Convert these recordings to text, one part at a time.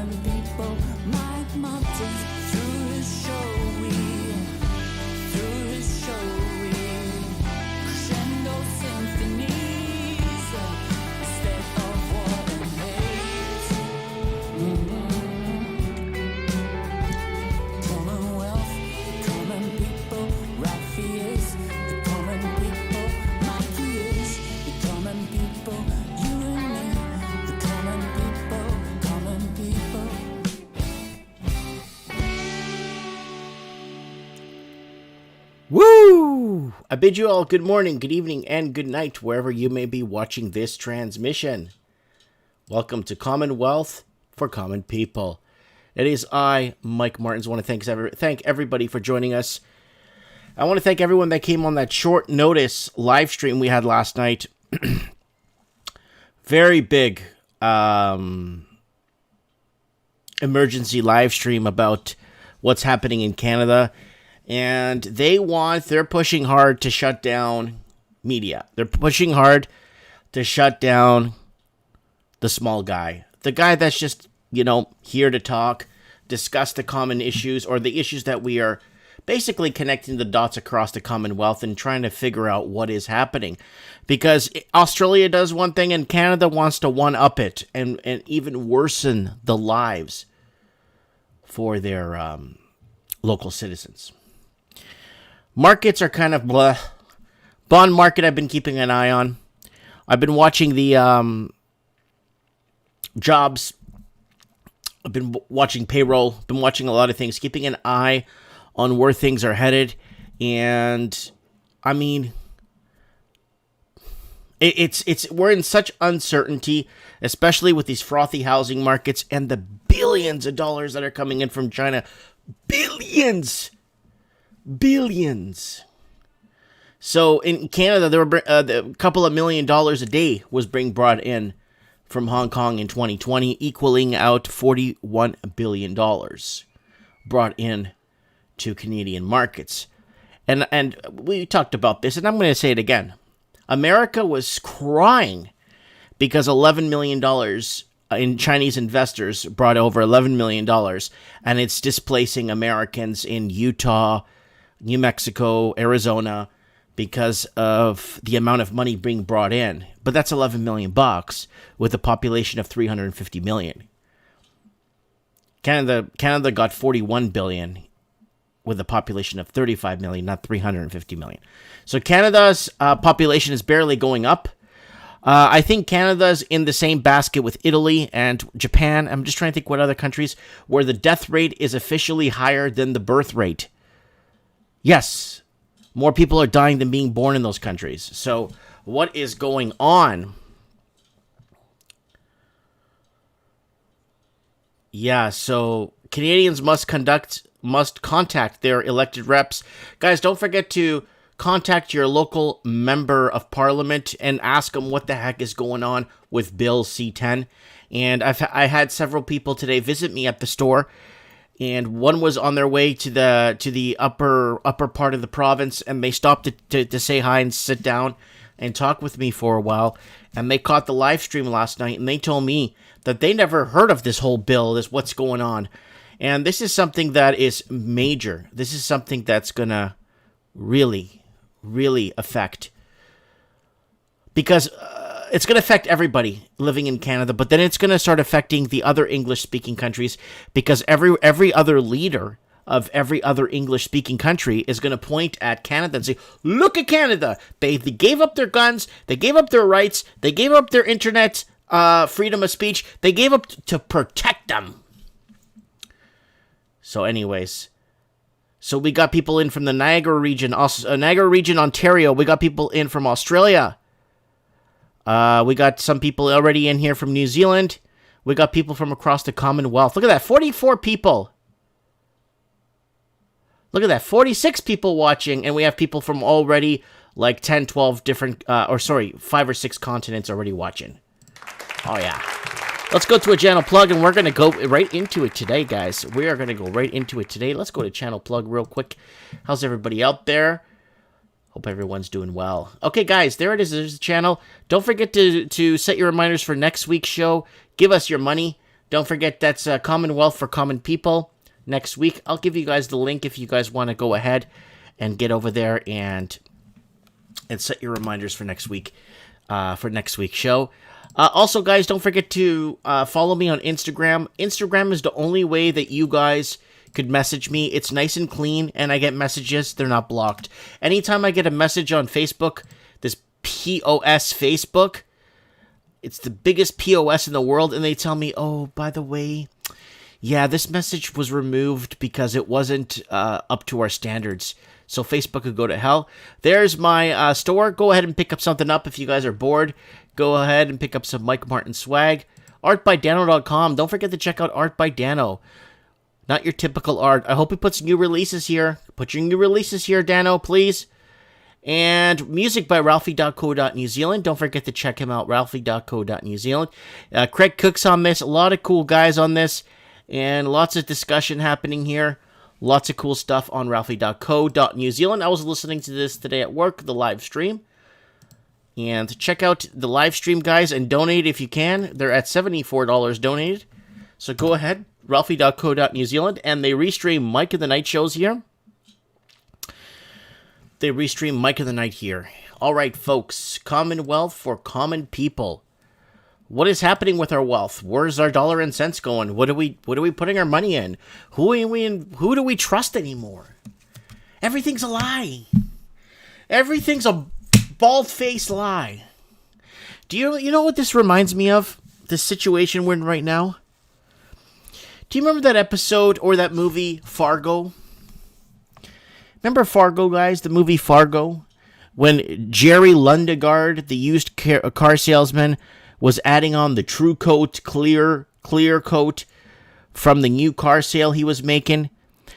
common people, my mountains through his show we crescendo symphonies instead of war and hate. Commonwealth, common people, Ralphie is the common people, Mikey is the common people, you and me, the common people, common people. Woo! I bid you all good morning, good evening, and good night, wherever you may be watching this transmission. Welcome to Commonwealth for Common People. It is I, Mike Martins. I want to thank everybody for joining us. I want to thank everyone that came on that short notice live stream we had last night. Very big emergency live stream about what's happening in Canada. And they're pushing hard to shut down media. They're pushing hard to shut down the small guy. The guy that's just, here to talk, discuss the common issues or the issues that we are basically connecting the dots across the Commonwealth and trying to figure out what is happening. Because Australia does one thing and Canada wants to one-up it and even worsen the lives for their local citizens. Markets are kind of blah. Bond market I've been keeping an eye on. I've been watching the jobs. I've been watching payroll. Been watching a lot of things. Keeping an eye on where things are headed. And, I mean, we're in such uncertainty, especially with these frothy housing markets and the billions of dollars that are coming in from China. Billions. So in Canada, there were a couple of $1 million a day was being brought in from Hong Kong in 2020, equaling out $41 billion brought in to Canadian markets. And we talked about this, and I'm going to say it again. America was crying because $11 million in Chinese investors brought over $11 million, and it's displacing Americans in Utah, New Mexico, Arizona, because of the amount of money being brought in. But that's $11 million with a population of 350 million. Canada got 41 billion with a population of 35 million, not 350 million. So Canada's population is barely going up. I think Canada's in the same basket with Italy and Japan. I'm just trying to think what other countries where the death rate is officially higher than the birth rate. Yes, more people are dying than being born in those countries. So what is going on? Yeah, so Canadians must contact their elected reps. Guys, don't forget to contact your local member of parliament and ask them what the heck is going on with Bill C-10. And I had several people today visit me at the store, and one was on their way to the upper part of the province, and they stopped to say hi and sit down and talk with me for a while. And they caught the live stream last night, and they told me that they never heard of this whole bill, this what's going on. And this is something that is major. This is something that's gonna really affect, because it's going to affect everybody living in Canada, but then it's going to start affecting the other English-speaking countries, because every other leader of every other English-speaking country is going to point at Canada and say, look at Canada. They gave up their guns. They gave up their rights. They gave up their internet freedom of speech. They gave up to protect them. So anyways, so we got people in from the Niagara region, Ontario. We got people in from Australia. We got some people already in here from New Zealand. We got people from across the Commonwealth. Look at that, 44 people. Look at that, 46 people watching, and we have people from already like 10, 12 different, 5 or 6 continents already watching. Oh, yeah. Let's go to a channel plug, and we're going to go right into it today, guys. We are going to go right into it today. Let's go to channel plug real quick. How's everybody out there? Hope everyone's doing well. Okay, guys, there it is. There's the channel. Don't forget to set your reminders for next week's show. Give us your money. Don't forget, that's Commonwealth for Common People. Next week, I'll give you guys the link if you guys want to go ahead and get over there and set your reminders for next week, for next week's show. Also, guys, don't forget to follow me on Instagram. Instagram is the only way that you guys could message me. It's nice and clean, and I get messages. They're not blocked. Anytime I get a message on Facebook, this POS Facebook, it's the biggest POS in the world, and they tell me, oh, by the way, yeah, this message was removed because it wasn't up to our standards. So Facebook could go to hell. There's my store. Go ahead and pick up something up if you guys are bored. Go ahead and pick up some Mike Martin swag. Artbydano.com. Don't forget to check out Art by Dano. Not your typical art. I hope he puts new releases here. Put your new releases here, Dano, please. And music by Ralphie.co.New Zealand. Don't forget to check him out, Ralphie.co.New Zealand. Craig Cook's on this. A lot of cool guys on this. And lots of discussion happening here. Lots of cool stuff on Ralphie.co.New Zealand. I was listening to this today at work, the live stream. And check out the live stream, guys, and donate if you can. They're at $74 donated. So go ahead, Ralphie.co.New Zealand. And they restream Mike of the Night shows here. They restream Mike of the Night here. All right, folks. Commonwealth for Common People. What is happening with our wealth? Where's our dollar and cents going? What are we putting our money in? Who do we trust anymore? Everything's a lie. Everything's a bald-faced lie. Do you know what this reminds me of? This situation we're in right now? Do you remember that episode or that movie Fargo? Remember Fargo, guys? The movie Fargo? When Jerry Lundegaard, the used car salesman, was adding on the True Coat, clear coat from the new car sale he was making.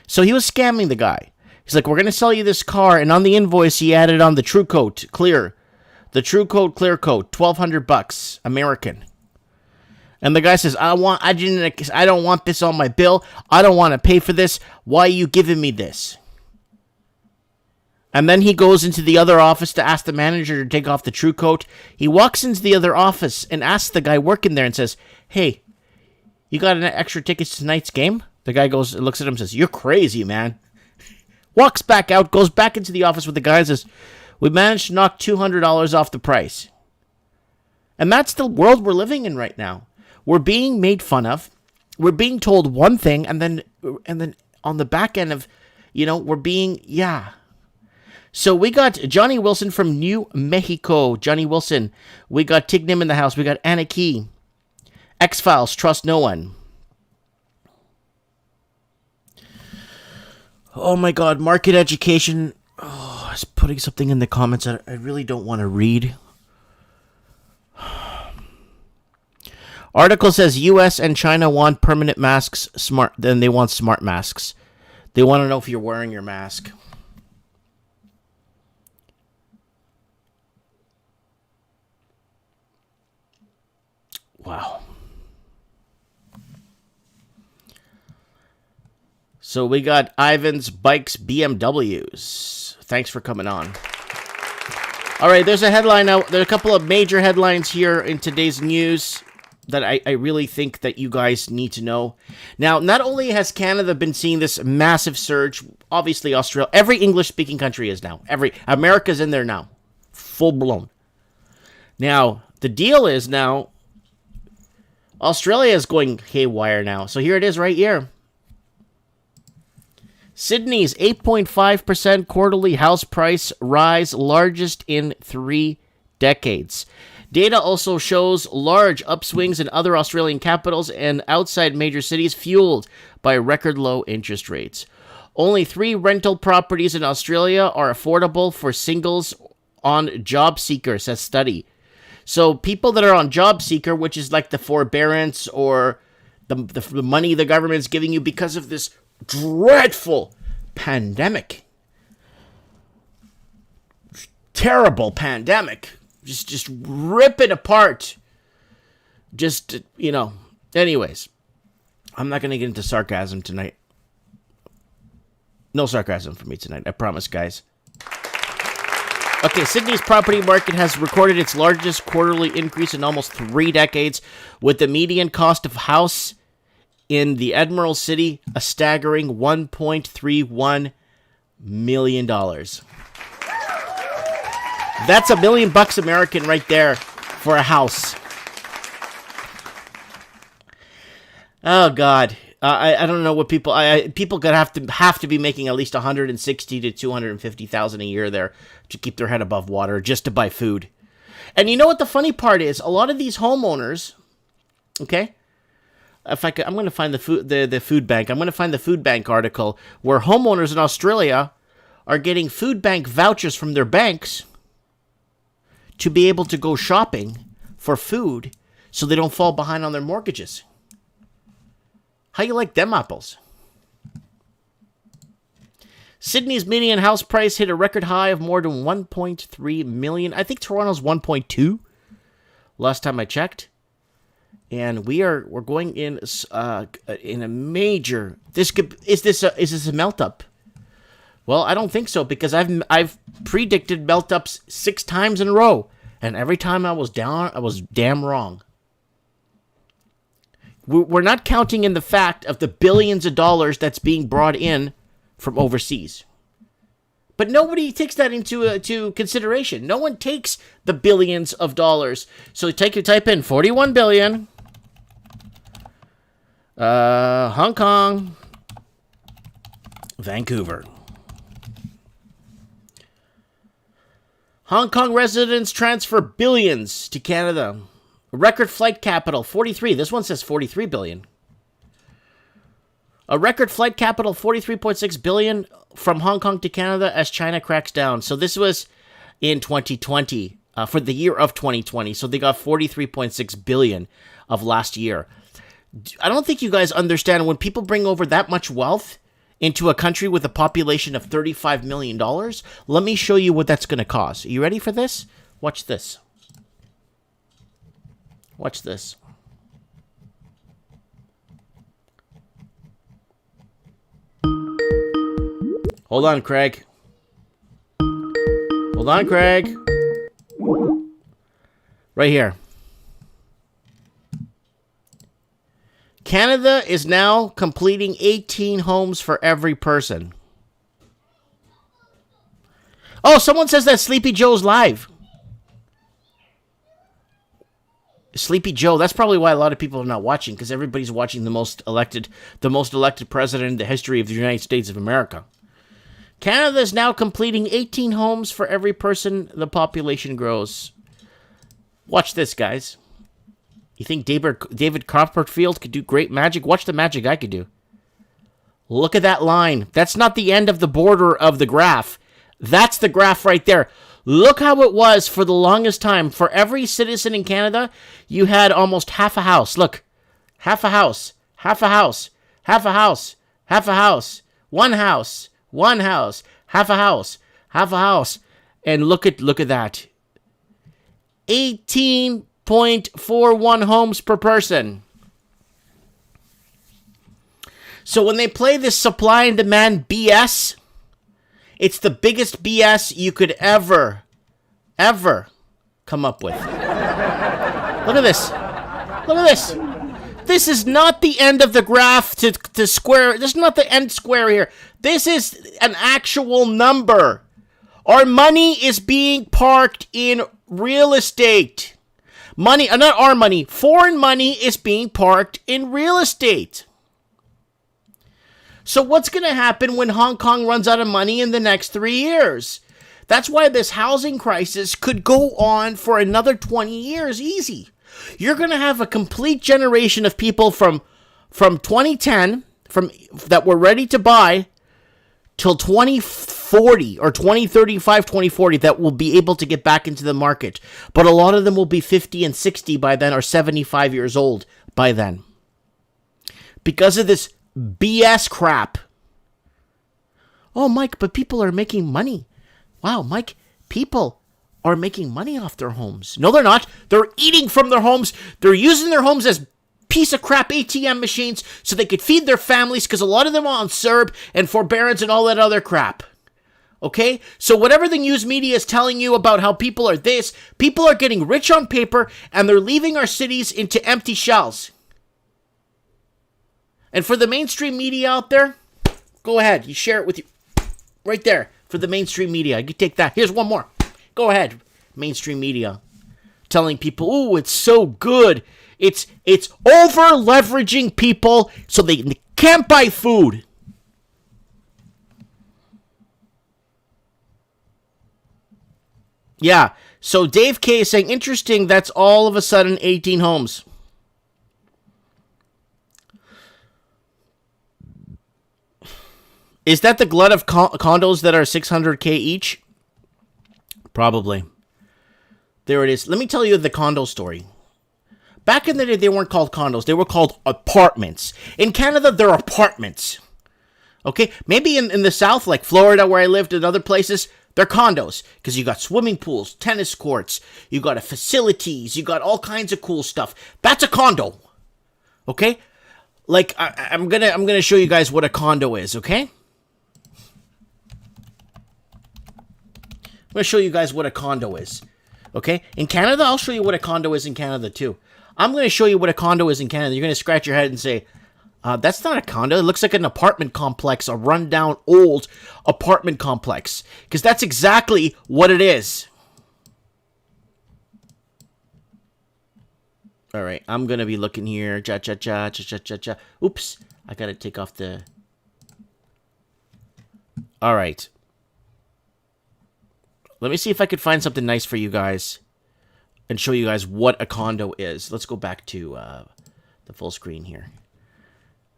So he was scamming the guy. He's like, we're going to sell you this car, and on the invoice he added on the True Coat, clear. The True Coat, clear coat, $1,200, American. And the guy says, I don't want this on my bill. I don't want to pay for this. Why are you giving me this? And then he goes into the other office to ask the manager to take off the True Coat. He walks into the other office and asks the guy working there and says, hey, you got an extra tickets to tonight's game? The guy goes and looks at him and says, you're crazy, man. Walks back out, goes back into the office with the guy and says, we managed to knock $200 off the price. And that's the world we're living in right now. We're being made fun of. We're being told one thing, and then on the back end of, we're being, So we got Johnny Wilson from New Mexico. Johnny Wilson. We got Tignim in the house. We got Anna Key. X-Files, Trust No One. Oh my God, market education. Oh, I was putting something in the comments that I really don't want to read. Article says U.S. and China want permanent masks then they want smart masks. They want to know if you're wearing your mask. Wow. So we got Ivan's Bikes BMWs. Thanks for coming on. All right, there's a headline out. There are a couple of major headlines here in today's news that I really think that you guys need to know. Now, not only has Canada been seeing this massive surge, obviously Australia, every English-speaking country is now. America's in there now. Full blown. Now, the deal is now, Australia is going haywire now. So here it is right here. Sydney's 8.5% quarterly house price rise, largest in 3 decades. Data also shows large upswings in other Australian capitals and outside major cities, fueled by record low interest rates. Only 3 rental properties in Australia are affordable for singles on job seeker, says study. So people that are on job seeker, which is like the forbearance or the money the government's giving you because of this dreadful pandemic. Terrible pandemic. Just rip it apart. Anyways. I'm not going to get into sarcasm tonight. No sarcasm for me tonight. I promise, guys. Okay, Sydney's property market has recorded its largest quarterly increase in almost 3 decades, with the median cost of house in the Emerald City a staggering $1.31 million. That's $1 million American right there for a house. Oh God, I don't know what people. People could have to be making at least $160,000 to $250,000 a year there to keep their head above water just to buy food. And you know what the funny part is? A lot of these homeowners, okay. I'm going to find the food bank. I'm going to find the food bank article where homeowners in Australia are getting food bank vouchers from their banks to be able to go shopping for food so they don't fall behind on their mortgages. How you like them apples? Sydney's median house price hit a record high of more than 1.3 million. I think Toronto's 1.2 last time I checked. And we're going in a major. Is this a melt up? Well, I don't think so, because I've predicted melt ups 6 times in a row, and every time I was damn wrong. We're not counting in the fact of the billions of dollars that's being brought in from overseas. But nobody takes that into consideration. No one takes the billions of dollars. So type in 41 billion. Hong Kong. Vancouver. Hong Kong residents transfer billions to Canada. Record flight capital, 43. This one says 43 billion. A record flight capital, 43.6 billion from Hong Kong to Canada as China cracks down. So this was in 2020, for the year of 2020. So they got 43.6 billion of last year. I don't think you guys understand when people bring over that much wealth into a country with a population of $35 million. Let me show you what that's going to cost. Are you ready for this? Watch this. Watch this. Hold on, Craig. Hold on, Craig. Right here. Canada is now completing 18 homes for every person. Oh, someone says that Sleepy Joe's live. Sleepy Joe, that's probably why a lot of people are not watching, because everybody's watching the most elected president in the history of the United States of America. Canada is now completing 18 homes for every person the population grows. Watch this, guys. You think David Copperfield could do great magic? Watch the magic I could do. Look at that line. That's not the end of the border of the graph. That's the graph right there. Look how it was for the longest time. For every citizen in Canada, you had almost half a house. Look. Half a house. Half a house. Half a house. Half a house. One house. One house. Half a house. Half a house. And look at that. 18.41 homes per person. So when they play this supply and demand BS, it's the biggest BS you could ever come up with. Look at this. Look at this. This is not the end of the graph to square. This is not the end square here. This is an actual number. Our money is being parked in real estate. Money, not our money. Foreign money is being parked in real estate. So what's going to happen when Hong Kong runs out of money in the next 3 years? That's why this housing crisis could go on for another 20 years easy. You're going to have a complete generation of people from 2010 that were ready to buy till 2040 or 2035, 2040 that will be able to get back into the market. But a lot of them will be 50 and 60 by then, or 75 years old by then. Because of this BS crap. Oh, Mike, but people are making money. Wow, Mike, people are making money off their homes. No, they're not. They're eating from their homes. They're using their homes as piece of crap ATM machines so they could feed their families, because a lot of them are on CERB and forbearance and all that other crap. Okay? So whatever the news media is telling you about how people are this, people are getting rich on paper and they're leaving our cities into empty shells. And for the mainstream media out there, go ahead. You share it with you. Right there. For the mainstream media. You take that. Here's one more. Go ahead. Mainstream media. Telling people, oh, it's so good. It's over-leveraging people so they can't buy food. Yeah. So Dave K is saying, interesting, that's all of a sudden 18 homes. Is that the glut of condos that are 600K each? Probably. There it is. Let me tell you the condo story. Back in the day, they weren't called condos. They were called apartments. In Canada, they're apartments. Okay? Maybe in the South, like Florida, where I lived, and other places, they're condos. Because you got swimming pools, tennis courts, you got facilities, you got all kinds of cool stuff. That's a condo. Okay? Like, I'm gonna show you guys what a condo is, okay? I'm going to show you guys what a condo is. Okay? In Canada, I'll show you what a condo is in Canada, too. I'm going to show you what a condo is in Canada. You're going to scratch your head and say, that's not a condo. It looks like an apartment complex, a rundown, old apartment complex. Because that's exactly what it is. All right. I'm going to be looking here. Oops. I got to take off the... All right. Let me see if I could find something nice for you guys and show you guys what a condo is. Let's go back to the full screen here.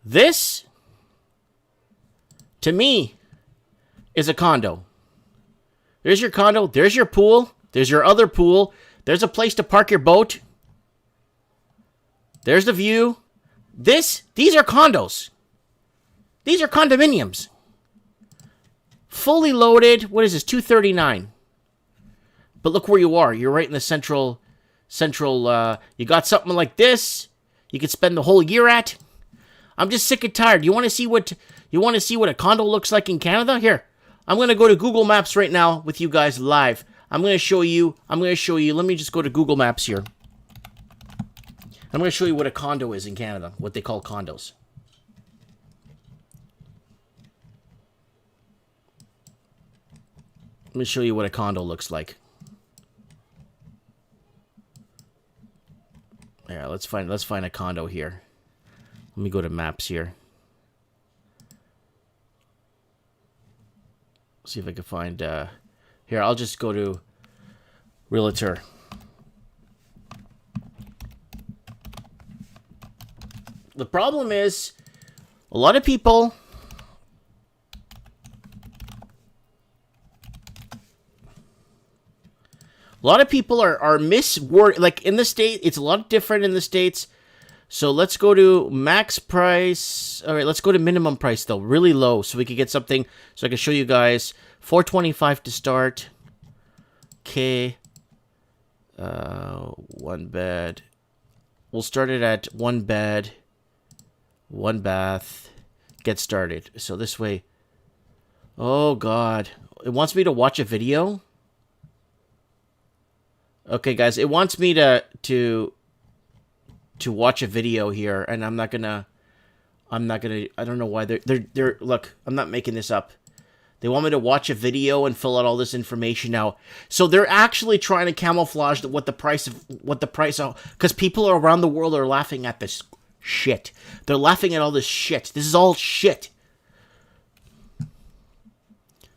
This, to me, is a condo. There's your condo. There's your pool. There's your other pool. There's a place to park your boat. There's the view. These are condos. These are condominiums. Fully loaded. What is this? $239. But look where you are. You're right in the central, you got something like this you could spend the whole year at. I'm just sick and tired. You want to see what a condo looks like in Canada? Here. I'm going to go to Google Maps right now with you guys live. I'm going to show you. Let me just go to Google Maps here. I'm going to show you what a condo is in Canada, what they call condos. Let me show you what a condo looks like. Yeah, let's find a condo here. Let me go to maps here. See if I can find here, I'll just go to Realtor. The problem is a lot of people are misword. Like in the state, it's a lot different in the States. So let's go to max price. All right, let's go to minimum price though, really low, so we can get something. So I can show you guys $425 to start. Okay, one bed. We'll start it at one bed, one bath. Get started. So this way. Oh God, it wants me to watch a video. Okay, guys, it wants me to watch a video here, and I don't know why they're look, I'm not making this up. They want me to watch a video and fill out all this information now. So they're actually trying to camouflage what the price because people around the world are laughing at this shit. They're laughing at all this shit. This is all shit.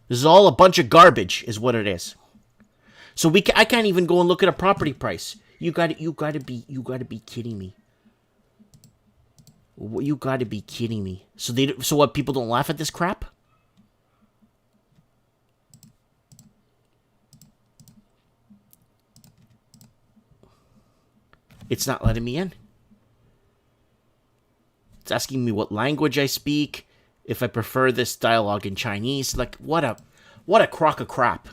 This is all a bunch of garbage, is what it is. So I can't even go and look at a property price. You gotta be kidding me. You gotta be kidding me. So what? People don't laugh at this crap? It's not letting me in. It's asking me what language I speak, if I prefer this dialogue in Chinese. Like, what a crock of crap.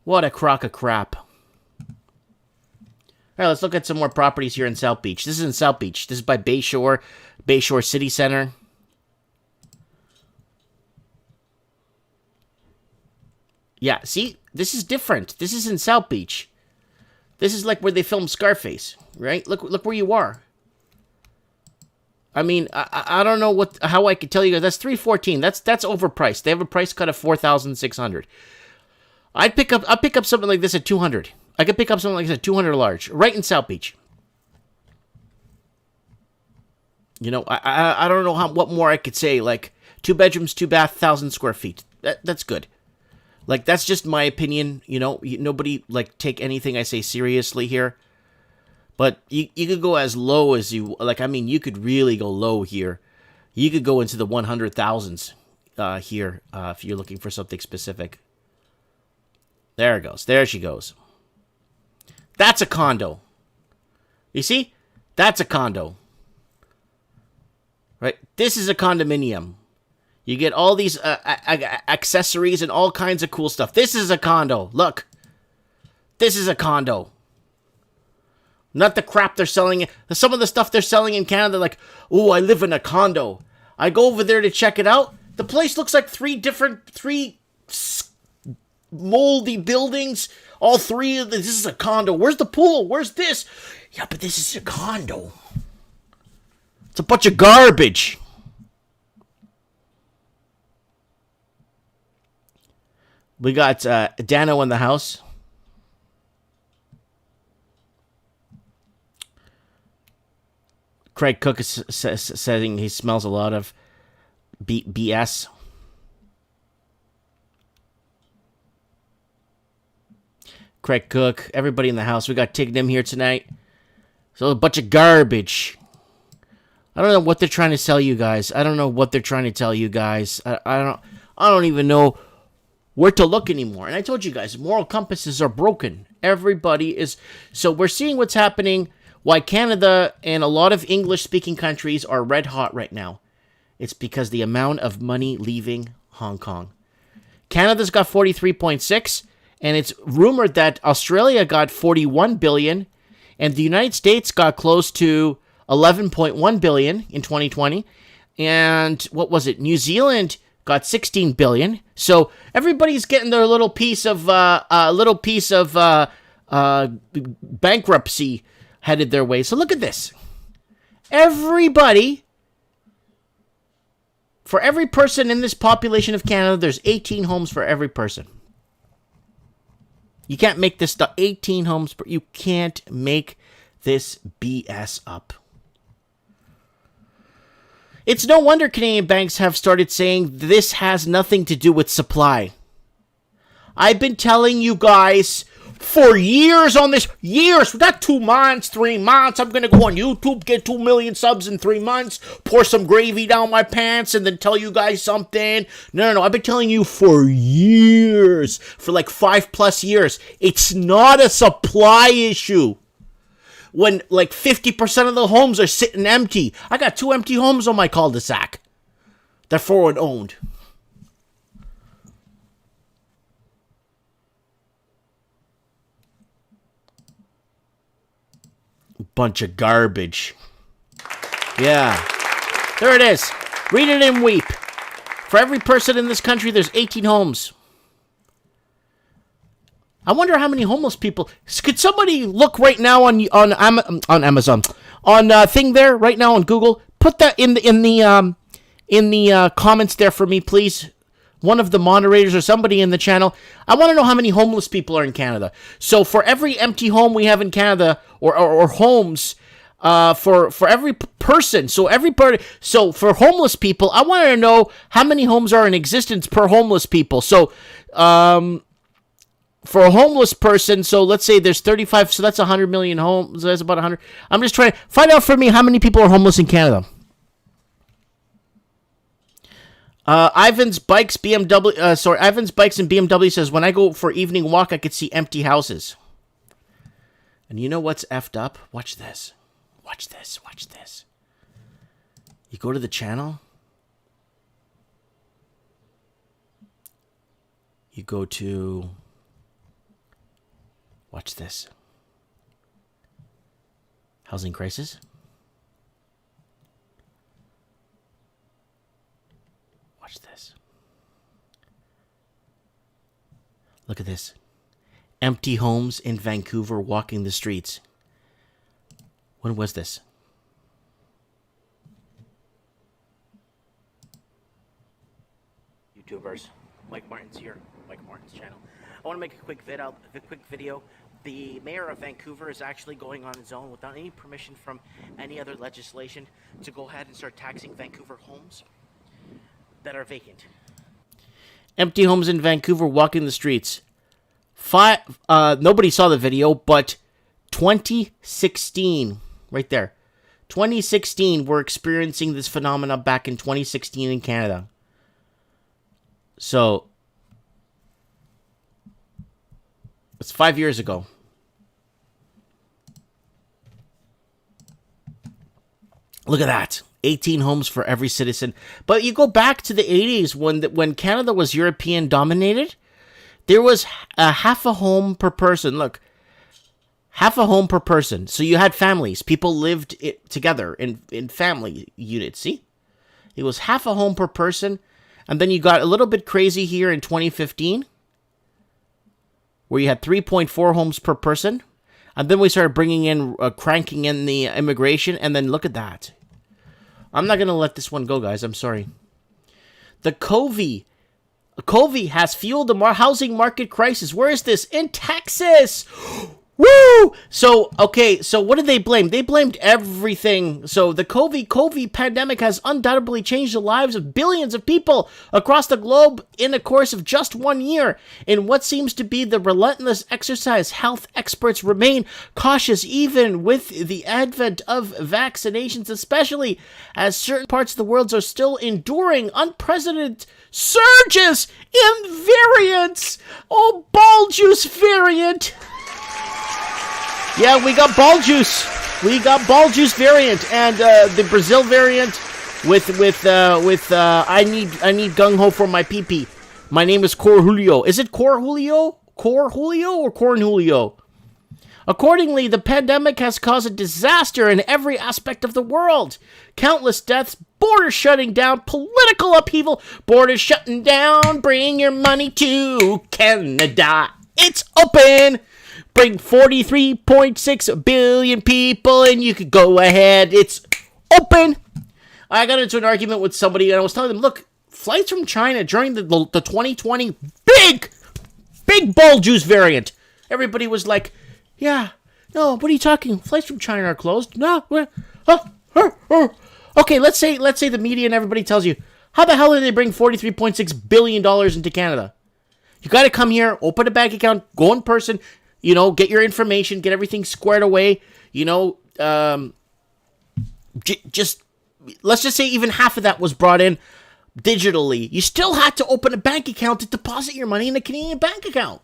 What a crock of crap. All right, let's look at some more properties here in South Beach. This is in South Beach. This is by Bayshore City Center. Yeah, see? This is different. This is in South Beach. This is like where they filmed Scarface, right? Look where you are. I mean, I don't know how I could tell you guys. That's $314. That's overpriced. They have a price cut of $4,600. I'll pick up something like this at $200. I could pick up something like this at $200 large, right in South Beach. You know, I don't know what more I could say. Like 2 bedrooms, 2 bath, 1,000 square feet. That's good. Like, that's just my opinion. You know, nobody like take anything I say seriously here. But you could go as low as you like. I mean, you could really go low here. You could go into the 100,000s here if you're looking for something specific. There it goes. There she goes. That's a condo. You see? That's a condo. Right? This is a condominium. You get all these accessories and all kinds of cool stuff. This is a condo. Look. This is a condo. Not the crap they're selling. Some of the stuff they're selling in Canada, like, oh, I live in a condo. I go over there to check it out. The place looks like three moldy buildings. All three of this is a condo. Where's the pool? Where's this? Yeah, but this is a condo. It's a bunch of garbage. We got Dano in the house. Craig Cook is saying he smells a lot of BS. Craig Cook, everybody in the house. We got Tignim here tonight. So a bunch of garbage. I don't know what they're trying to sell you guys. I don't know what they're trying to tell you guys. I don't even know where to look anymore. And I told you guys, moral compasses are broken. Everybody is. So we're seeing what's happening. Why Canada and a lot of English-speaking countries are red hot right now. It's because the amount of money leaving Hong Kong. Canada's got 43.6, and it's rumored that Australia got 41 billion, and the United States got close to 11.1 billion in 2020. And what was it? New Zealand got 16 billion. So everybody's getting their little piece of bankruptcy headed their way. So look at this. Everybody, for every person in this population of Canada, there's 18 homes for every person. You can't make this stuff. 18 homes, you can't make this BS up. It's no wonder Canadian banks have started saying this has nothing to do with supply. I've been telling you guys for years on this, not 2 months, 3 months. I'm going to go on YouTube, get 2 million subs in 3 months, pour some gravy down my pants, and then tell you guys something. No. I've been telling you for years, for like 5+ years. It's not a supply issue. When like 50% of the homes are sitting empty. I got 2 empty homes on my cul-de-sac. They're foreign owned. Bunch of garbage. Yeah. There it is. Read it and weep. For every person in this country, there's 18 homes. I wonder how many homeless people. Could somebody look right now on Amazon, on thing there right now on Google? Put that in the comments there for me, please. One of the moderators or somebody in the channel. I want to know how many homeless people are in Canada. So for every empty home we have in Canada, or homes, for every person, so for homeless people, I want to know how many homes are in existence per homeless people. So, for a homeless person, so let's say there's 35, so that's 100 million homes. So that's about 100. I'm just trying to find out for me how many people are homeless in Canada. Ivan's Bikes and BMW says, when I go for evening walk, I could see empty houses. And you know what's effed up? Watch this. Watch this. You go to the channel. You go to... Watch this. Housing crisis. Watch this. Look at this. Empty homes in Vancouver walking the streets. When was this? YouTubers? Mike Martin's here, Mike Martin's channel. I want to make a quick video. The mayor of Vancouver is actually going on his own without any permission from any other legislation to go ahead and start taxing Vancouver homes that are vacant. Empty homes in Vancouver walking the streets. Nobody saw the video, but 2016, right there. 2016, we're experiencing this phenomena back in 2016 in Canada. So, it's 5 years ago. Look at that. 18 homes for every citizen. But you go back to the 80s when Canada was European dominated, there was half a home per person. Look, half a home per person. So you had families. People lived together in family units. See? It was half a home per person. And then you got a little bit crazy here in 2015, where you had 3.4 homes per person. And then we started bringing in, cranking in the immigration. And then look at that. I'm not going to let this one go, guys. I'm sorry. The COVID has fueled the housing market crisis. Where is this? In Texas. Woo! So, okay, so what did they blame? They blamed everything. So the COVID pandemic has undoubtedly changed the lives of billions of people across the globe in the course of just 1 year. In what seems to be the relentless exercise, health experts remain cautious even with the advent of vaccinations, especially as certain parts of the world are still enduring unprecedented surges in variants. Oh, ball juice variant. Yeah, we got ball juice. We got ball juice variant and the Brazil variant with I need gung ho for my pee pee. My name is Cor Julio. Is it Cor Julio? Cor Julio or Corn Julio? Accordingly, the pandemic has caused a disaster in every aspect of the world. Countless deaths, borders shutting down, political upheaval, borders shutting down. Bring your money to Canada. It's open. Bring 43.6 billion people and you could go ahead. It's open. I got into an argument with somebody and I was telling them, look, flights from China during the 2020 big ball juice variant. Everybody was like, yeah, no, what are you talking? Flights from China are closed. No, okay, let's say the media and everybody tells you, how the hell did they bring $43.6 billion into Canada? You got to come here, open a bank account, go in person, you know, get your information, get everything squared away, you know, let's just say even half of that was brought in digitally. You still had to open a bank account to deposit your money in a Canadian bank account.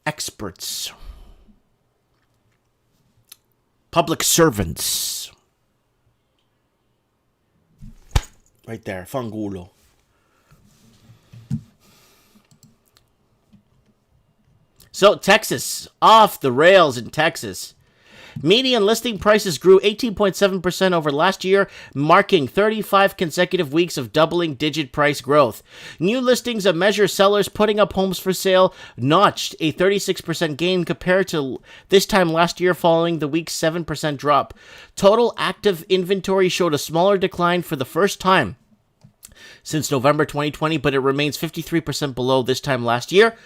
Experts. Public servants. Right there, fangulo. So, Texas, off the rails in Texas. Median listing prices grew 18.7% over last year, marking 35 consecutive weeks of doubling-digit price growth. New listings that measure sellers putting up homes for sale notched a 36% gain compared to this time last year following the week's 7% drop. Total active inventory showed a smaller decline for the first time since November 2020, but it remains 53% below this time last year.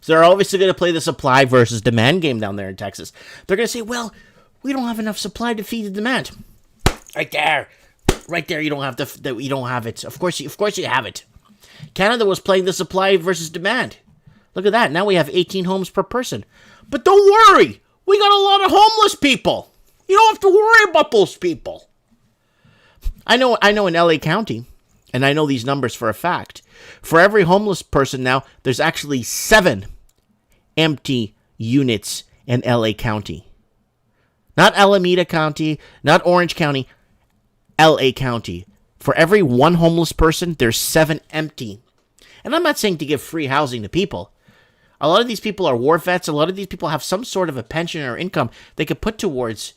So they're obviously going to play the supply versus demand game down there in Texas. They're going to say, well, we don't have enough supply to feed the demand. Right there. You don't have it. Of course you have it. Canada was playing the supply versus demand. Look at that. Now we have 18 homes per person. But don't worry. We got a lot of homeless people. You don't have to worry about those people. I know in LA County, and I know these numbers for a fact. For every homeless person now, there's actually 7 empty units in LA County. Not Alameda County, not Orange County, LA County. For every 1 homeless person, there's 7 empty. And I'm not saying to give free housing to people. A lot of these people are war vets. A lot of these people have some sort of a pension or income they could put towards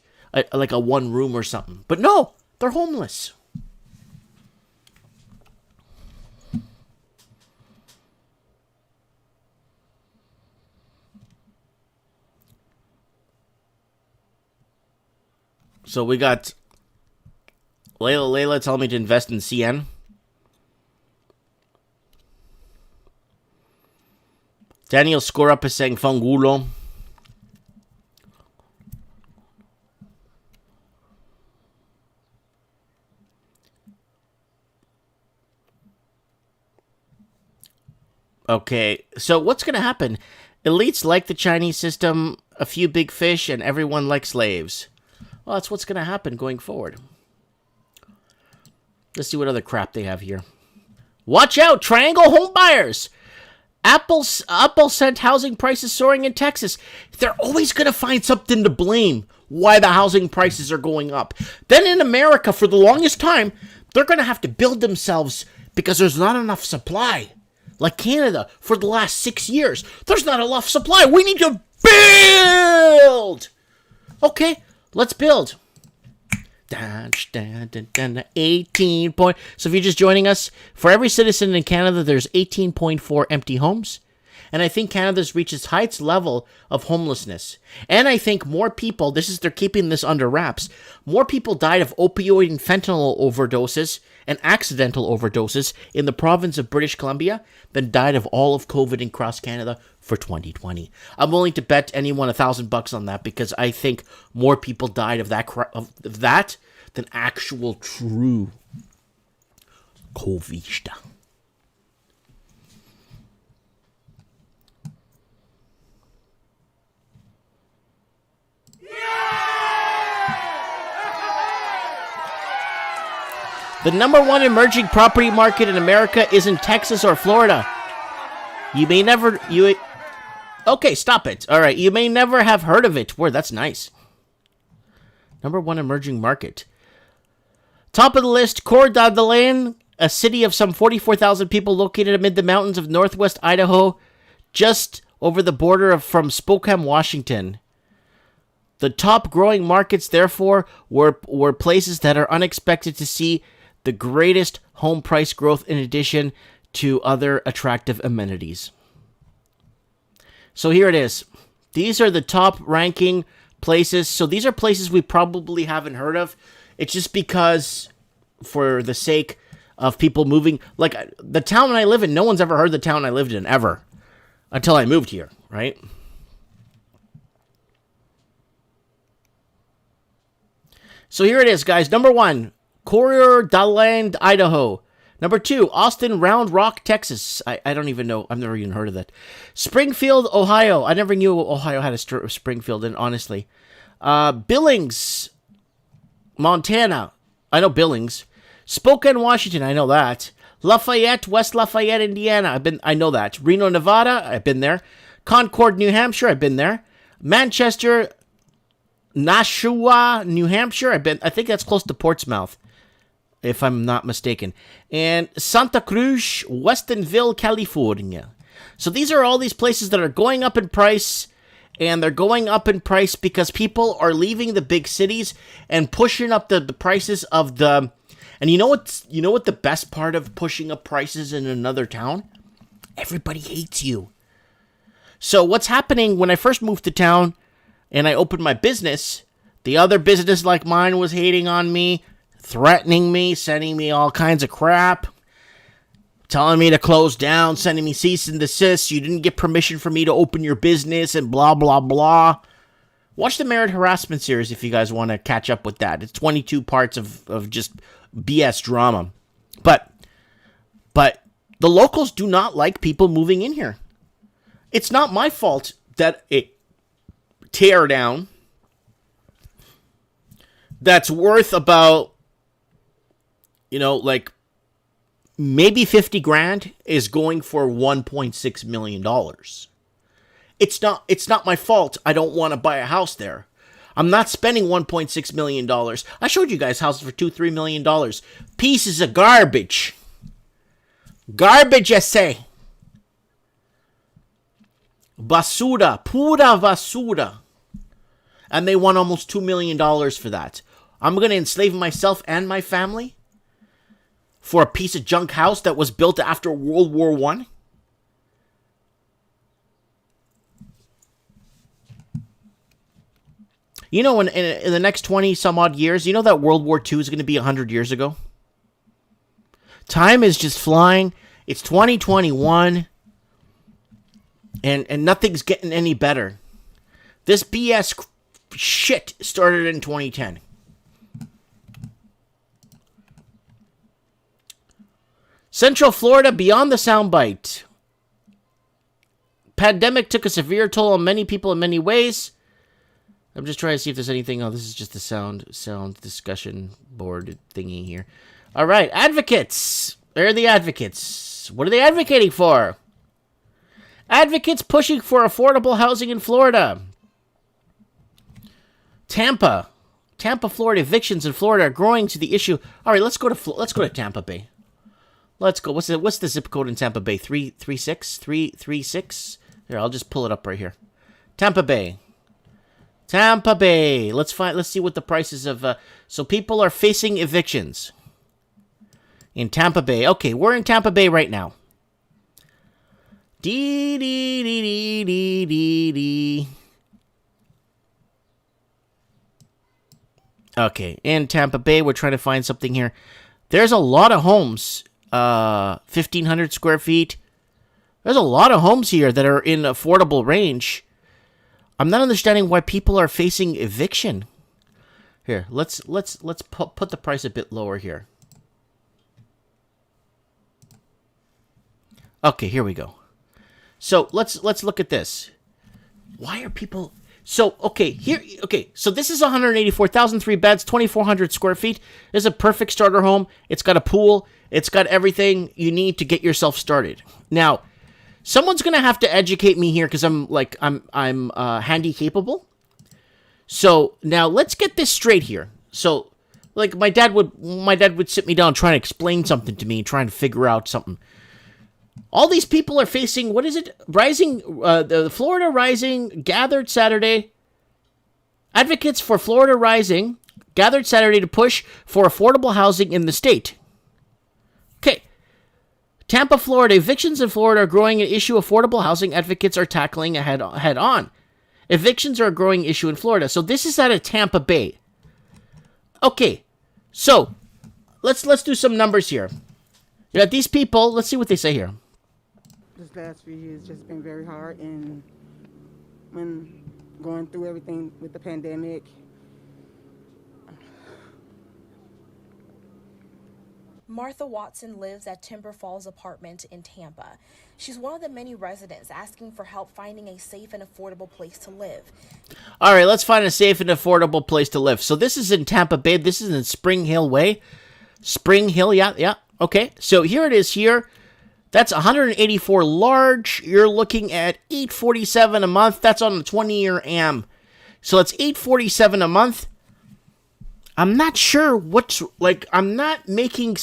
like a 1 room or something. But no, they're homeless. So we got Layla telling me to invest in CN. Daniel Scorup is saying Fangulo. Okay, so what's going to happen? Elites like the Chinese system, a few big fish, and everyone like slaves. Well, that's what's going to happen going forward. Let's see what other crap they have here. Watch out, Triangle home buyers! Apple sent housing prices soaring in Texas. They're always going to find something to blame why the housing prices are going up. Then in America, for the longest time, they're going to have to build themselves because there's not enough supply. Like Canada, for the last 6 years, there's not enough supply. We need to build! Okay, let's build. 18 point. So if you're just joining us, for every citizen in Canada, there's 18.4 empty homes. And I think Canada's reached its highest level of homelessness. And I think more people, they're keeping this under wraps, more people died of opioid and fentanyl overdoses and accidental overdoses in the province of British Columbia than died of all of COVID across Canada for 2020. I'm willing to bet anyone $1,000 on that because I think more people died of that than actual true COVID. The number one emerging property market in America isn't Texas or Florida. Okay, stop it. All right, you may never have heard of it. Word, that's nice. Number one emerging market. Top of the list, Coeur d'Alene, a city of some 44,000 people located amid the mountains of northwest Idaho, just over the border from Spokane, Washington. The top growing markets, therefore, were places that are unexpected to see the greatest home price growth in addition to other attractive amenities. So here it is. These are the top ranking places. So these are places we probably haven't heard of. It's just because for the sake of people moving, like the town I live in, no one's ever heard the town I lived in ever until I moved here, right? So here it is, guys. Number one, Coeur d'Alene, Idaho. Number two, Austin, Round Rock, Texas. I don't even know. I've never even heard of that. Springfield, Ohio. I never knew Ohio had a Springfield, and honestly. Billings, Montana. I know Billings. Spokane, Washington. I know that. Lafayette, West Lafayette, Indiana. I know that. Reno, Nevada. I've been there. Concord, New Hampshire. I've been there. Manchester, Nashua, New Hampshire. I think that's close to Portsmouth, if I'm not mistaken. And Santa Cruz, Westonville, California. So these are all these places that are going up in price, and they're going up in price because people are leaving the big cities and pushing up the prices of the... And you know what the best part of pushing up prices in another town? Everybody hates you. So what's happening when I first moved to town and I opened my business, the other business like mine was hating on me, threatening me, sending me all kinds of crap, telling me to close down, sending me cease and desist. You didn't get permission for me to open your business and blah, blah, blah. Watch the Merit Harassment series if you guys want to catch up with that. It's 22 parts of just BS drama. But the locals do not like people moving in here. It's not my fault that a tear down that's worth about, like maybe 50 grand is going for $1.6 million. It's not my fault. I don't want to buy a house there. I'm not spending $1.6 million. I showed you guys houses for $2-3 million. Pieces of garbage. Garbage, I say. Basura. Pura basura. And they won almost $2 million for that. I'm going to enslave myself and my family for a piece of junk house that was built after World War I? You know, in the next 20 some odd years, you know that World War II is going to be 100 years ago? Time is just flying. It's 2021. And nothing's getting any better. This BS shit started in 2010. Central Florida beyond the soundbite. Pandemic took a severe toll on many people in many ways. I'm just trying to see if there's anything. Oh, this is just the sound discussion board thingy here. All right, advocates. There are the advocates. What are they advocating for? Advocates pushing for affordable housing in Florida. Tampa, Florida. Evictions in Florida are growing to the issue. All right, let's go to Tampa Bay. Let's go. What's the zip code in Tampa Bay? 336. Here, I'll just pull it up right here. Tampa Bay. Let's see what the prices of. So people are facing evictions in Tampa Bay. Okay, we're in Tampa Bay right now. Okay, in Tampa Bay, we're trying to find something here. There's a lot of homes, 1,500 square feet. There's a lot of homes here that are in affordable range. I'm not understanding why people are facing eviction. Here, let's put the price a bit lower here. Okay, here we go. So let's look at this. Why are people? So so this is 184,000, 3 beds, 2,400 square feet. This is a perfect starter home. It's got a pool. It's got everything you need to get yourself started. Now, someone's gonna have to educate me here because I'm handy capable. So now let's get this straight here. So like my dad would sit me down trying to explain something to me, trying to figure out something. All these people are facing, what is it? The Florida Rising gathered Saturday. Advocates for Florida Rising gathered Saturday to push for affordable housing in the state. Okay. Tampa, Florida. Evictions in Florida are growing an issue affordable housing advocates are tackling head on. Evictions are a growing issue in Florida. So this is out of Tampa Bay. Okay. So let's do some numbers here. You got these people. Let's see what they say here. This last few years just been very hard, and when going through everything with the pandemic. Martha Watson lives at Timber Falls apartment in Tampa. She's one of the many residents asking for help finding a safe and affordable place to live. All right, let's find a safe and affordable place to live. So this is in Tampa Bay. This is in Spring Hill Way. Spring Hill, yeah. Okay, so here it is here. That's 184 large. You're looking at $847 a month. That's on the 20-year AM. So it's $847 a month. I'm not sure I'm not making,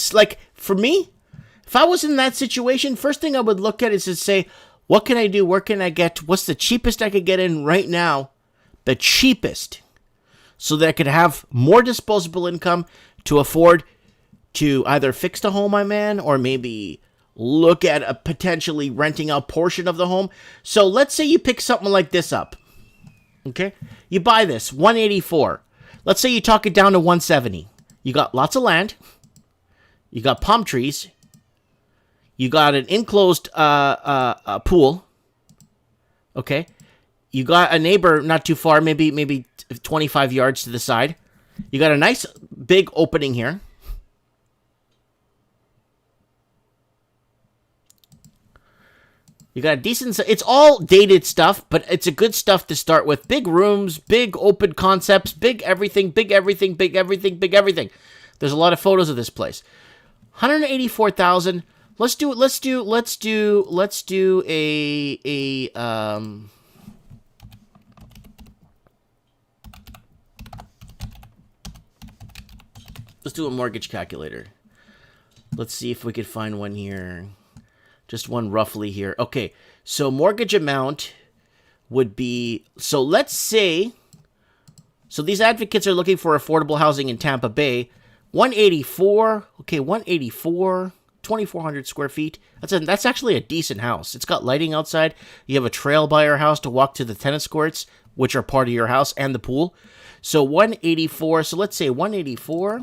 for me, if I was in that situation, first thing I would look at is to say, what can I do? Where can I get? What's the cheapest I could get in right now? The cheapest. So that I could have more disposable income to afford to either fix the home I'm in or maybe look at potentially renting a portion of the home. So let's say you pick something like this up. Okay? You buy this, 184. Let's say you talk it down to 170. You got lots of land. You got palm trees. You got an enclosed pool. Okay? You got a neighbor not too far, maybe 25 yards to the side. You got a nice big opening here. You got a decent... It's all dated stuff, but it's a good stuff to start with. Big rooms, big open concepts, big everything. There's a lot of photos of this place. 184,000. Let's do a mortgage calculator. Let's see if we could find one here. Just one roughly here. Okay, so mortgage amount would be... So let's say... So these advocates are looking for affordable housing in Tampa Bay. 184. Okay, 184. 2,400 square feet. That's actually a decent house. It's got lighting outside. You have a trail by your house to walk to the tennis courts. which are part of your house, and the pool. So 184. So let's say 184.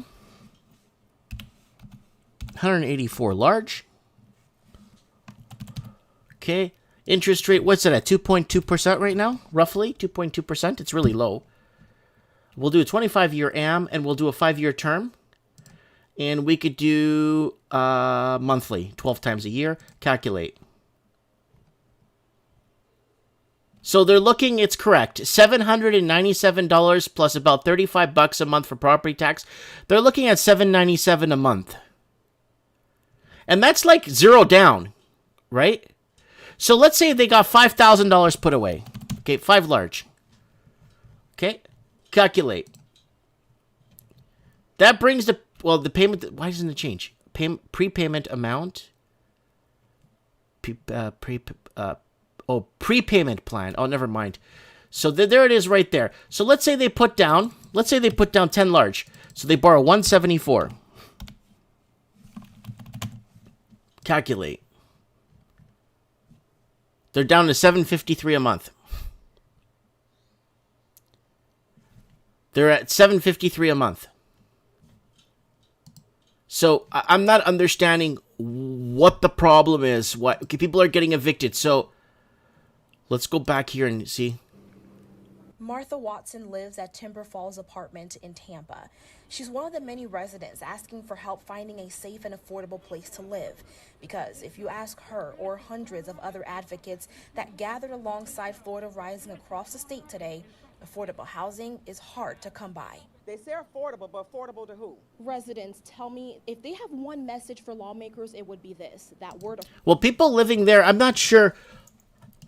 184 large. Okay. Interest rate, what's it at? 2.2% right now? Roughly 2.2%. It's really low. We'll do a 25-year AM, and we'll do a 5-year term. And we could do monthly, 12 times a year. Calculate. So they're looking, it's correct, $797 plus about $35 a month for property tax. They're looking at $797 a month. And that's like zero down, right? So let's say they got $5,000 put away. Okay, 5 large. Okay, calculate. That brings the, well, the payment, why doesn't it change? Prepayment amount. Prepayment plan. Oh, never mind. So there it is right there. So let's say they put down 10 large. So they borrow 174. Calculate. They're down to $753 a month. They're at $753 a month. So I'm not understanding what the problem is. What people are getting evicted. So let's go back here and see. Martha Watson lives at Timber Falls apartment in Tampa. She's one of the many residents asking for help finding a safe and affordable place to live. Because if you ask her or hundreds of other advocates that gathered alongside Florida Rising across the state today, affordable housing is hard to come by. They say affordable, but affordable to who? Residents tell me if they have one message for lawmakers, it would be this, that word. Well, people living there, I'm not sure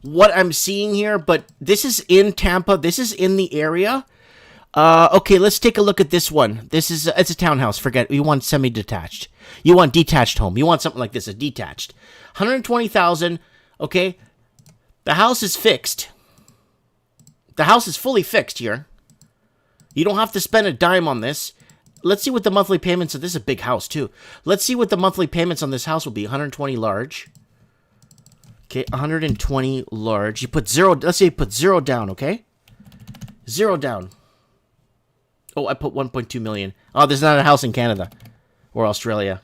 what I'm seeing here, but this is in Tampa. This is in the area. Okay, let's take a look at this one. It's a townhouse. Forget, you want semi-detached. You want detached home. You want something like this, a detached. $120,000, okay? The house is fixed. The house is fully fixed here. You don't have to spend a dime on this. Let's see what the monthly payments of this is a big house too. Let's see what the monthly payments on this house will be. 120 large. Okay, 120 large. You put zero, let's say you put zero down, okay? Zero down. Oh, I put 1.2 million. Oh, there's not a house in Canada or Australia.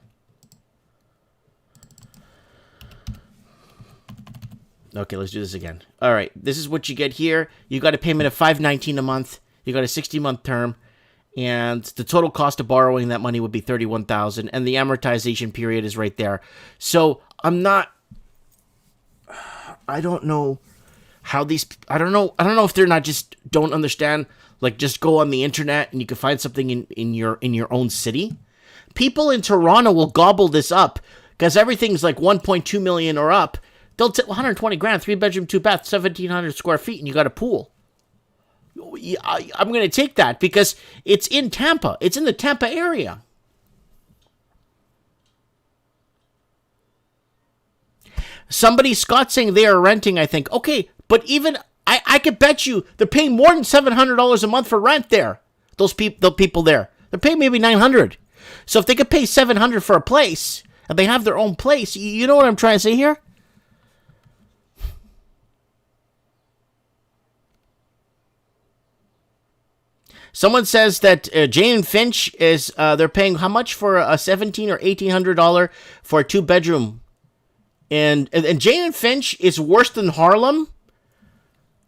Okay, let's do this again. All right, this is what you get here. You got a payment of $519 a month. You got a 60-month term, and the total cost of borrowing that money would be $31,000, and the amortization period is right there. So I don't know how these. I don't know if they're not just don't understand. Like, just go on the internet and you can find something in your own city. People in Toronto will gobble this up because everything's like 1.2 million or up. They'll take 120 grand, 3-bedroom, 2-bath, 1,700 square feet, and you got a pool. I'm going to take that because it's in Tampa. It's in the Tampa area. Scott's saying they are renting, I think. Okay, but even, I could bet you they're paying more than $700 a month for rent there. The people there. They're paying maybe $900. So if they could pay $700 for a place, and they have their own place, you know what I'm trying to say here? Someone says that Jane and Finch is, they're paying how much for a $1,700 or $1,800 for a 2-bedroom? And Jane and Finch is worse than Harlem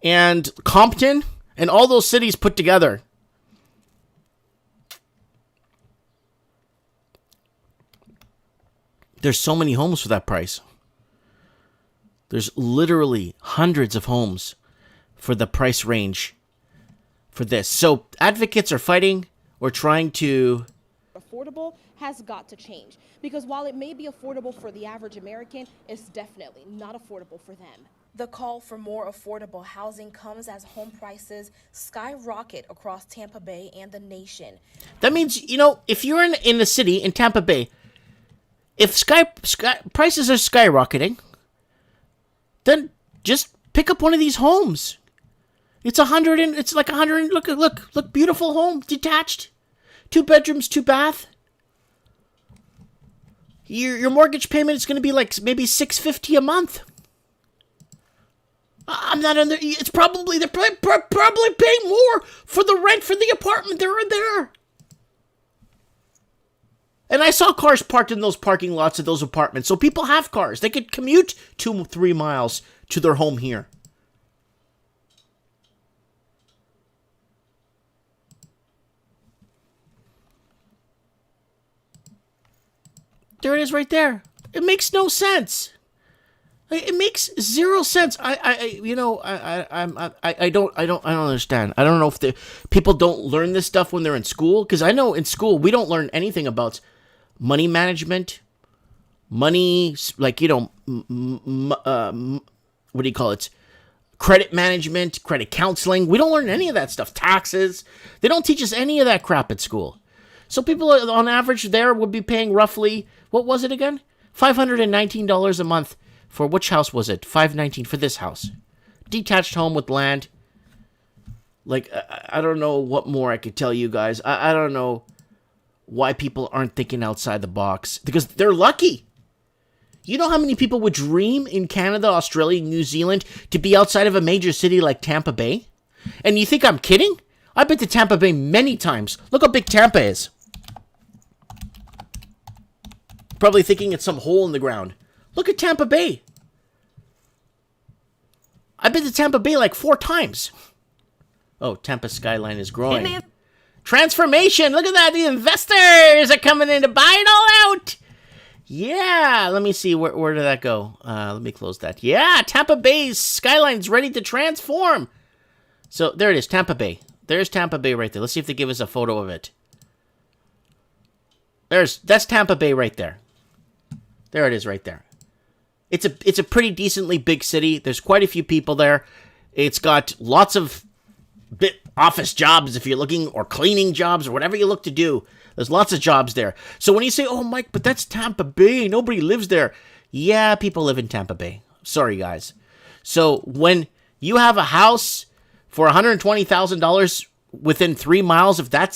and Compton and all those cities put together. There's so many homes for that price. There's literally hundreds of homes for the price range for this. So advocates are fighting or trying to... Affordable has got to change. Because while it may be affordable for the average American, it's definitely not affordable for them. The call for more affordable housing comes as home prices skyrocket across Tampa Bay and the nation. That means, if you're in the city, in Tampa Bay, if prices are skyrocketing, then just pick up one of these homes. It's like 100. Look, beautiful home, detached, 2 bedrooms, 2 bath. Your mortgage payment is going to be like maybe $650 a month. I'm not in there. It's probably, they're probably paying more for the rent for the apartment they're in there. And I saw cars parked in those parking lots of those apartments. So people have cars. They could commute 2-3 miles to their home here. There it is right there. It makes no sense. It makes zero sense. I don't understand. I don't know if the people don't learn this stuff when they're in school. Because I know in school we don't learn anything about money management, money, like, what do you call it? Credit management, credit counseling. We don't learn any of that stuff. Taxes. They don't teach us any of that crap at school. So people on average there would be paying roughly, what was it again? $519 a month. For which house was it? $519 for this house. Detached home with land. Like, I don't know what more I could tell you guys. I don't know why people aren't thinking outside the box. Because they're lucky. You know how many people would dream in Canada, Australia, New Zealand to be outside of a major city like Tampa Bay? And you think I'm kidding? I've been to Tampa Bay many times. Look how big Tampa is. Probably thinking it's some hole in the ground. Look at Tampa Bay. I've been to Tampa Bay like 4 times. Oh, Tampa skyline is growing. Hey, transformation. Look at that. The investors are coming in to buy it all out. Yeah. Let me see. Where did that go? Let me close that. Yeah. Tampa Bay's skyline's ready to transform. So there it is. Tampa Bay. There's Tampa Bay right there. Let's see if they give us a photo of it. That's Tampa Bay right there. There it is right there. It's a pretty decently big city. There's quite a few people there. It's got lots of office jobs if you're looking, or cleaning jobs, or whatever you look to do. There's lots of jobs there. So when you say, oh, Mike, but that's Tampa Bay, nobody lives there. Yeah, people live in Tampa Bay. Sorry, guys. So when you have a house for $120,000 within 3 miles of that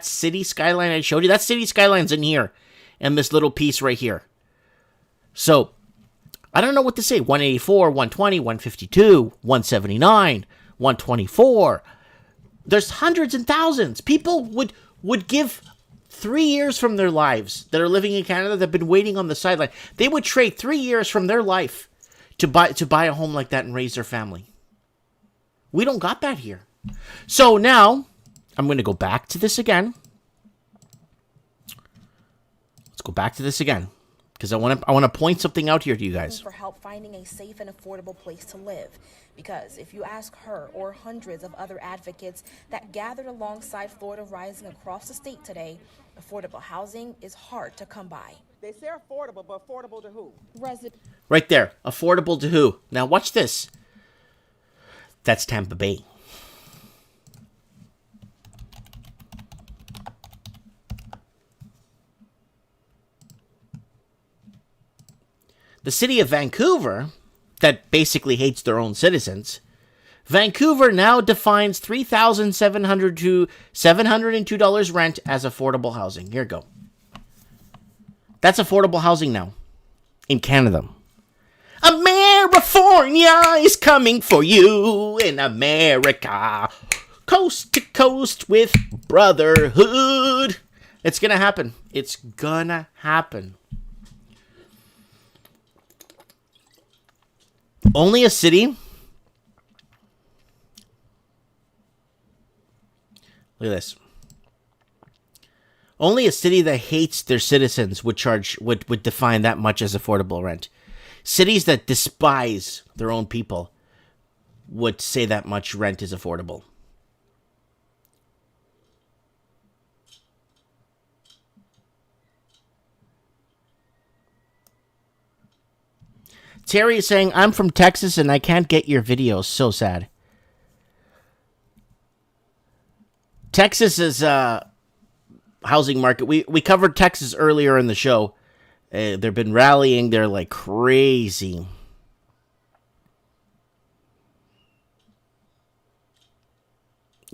city skyline I showed you, that city skyline's in here, and this little piece right here. So I don't know what to say. 184, 120, 152, 179, 124. There's hundreds and thousands. People would give 3 years from their lives that are living in Canada that have been waiting on the sideline. They would trade 3 years from their life to buy a home like that and raise their family. We don't got that here. So now I'm going to go back to this again. Let's go back to this again. Because I want to point something out here to you guys. For help finding a safe and affordable place to live. Because if you ask her or hundreds of other advocates that gathered alongside Florida Rising across the state today, affordable housing is hard to come by. They say affordable, but affordable to who? Right there. Affordable to who? Now watch this. That's Tampa Bay. The city of Vancouver, that basically hates their own citizens, Vancouver now defines $3,700 to $702 rent as affordable housing. Here we go. That's affordable housing now in Canada. Amerifornia is coming for you in America. Coast to coast with brotherhood. It's going to happen. It's going to happen. Only a city. Look at this. Only a city that hates their citizens would define that much as affordable rent. Cities that despise their own people would say that much rent is affordable. Terry is saying, I'm from Texas and I can't get your videos. So sad. Texas is housing market. We covered Texas earlier in the show. They've been rallying. They're like crazy.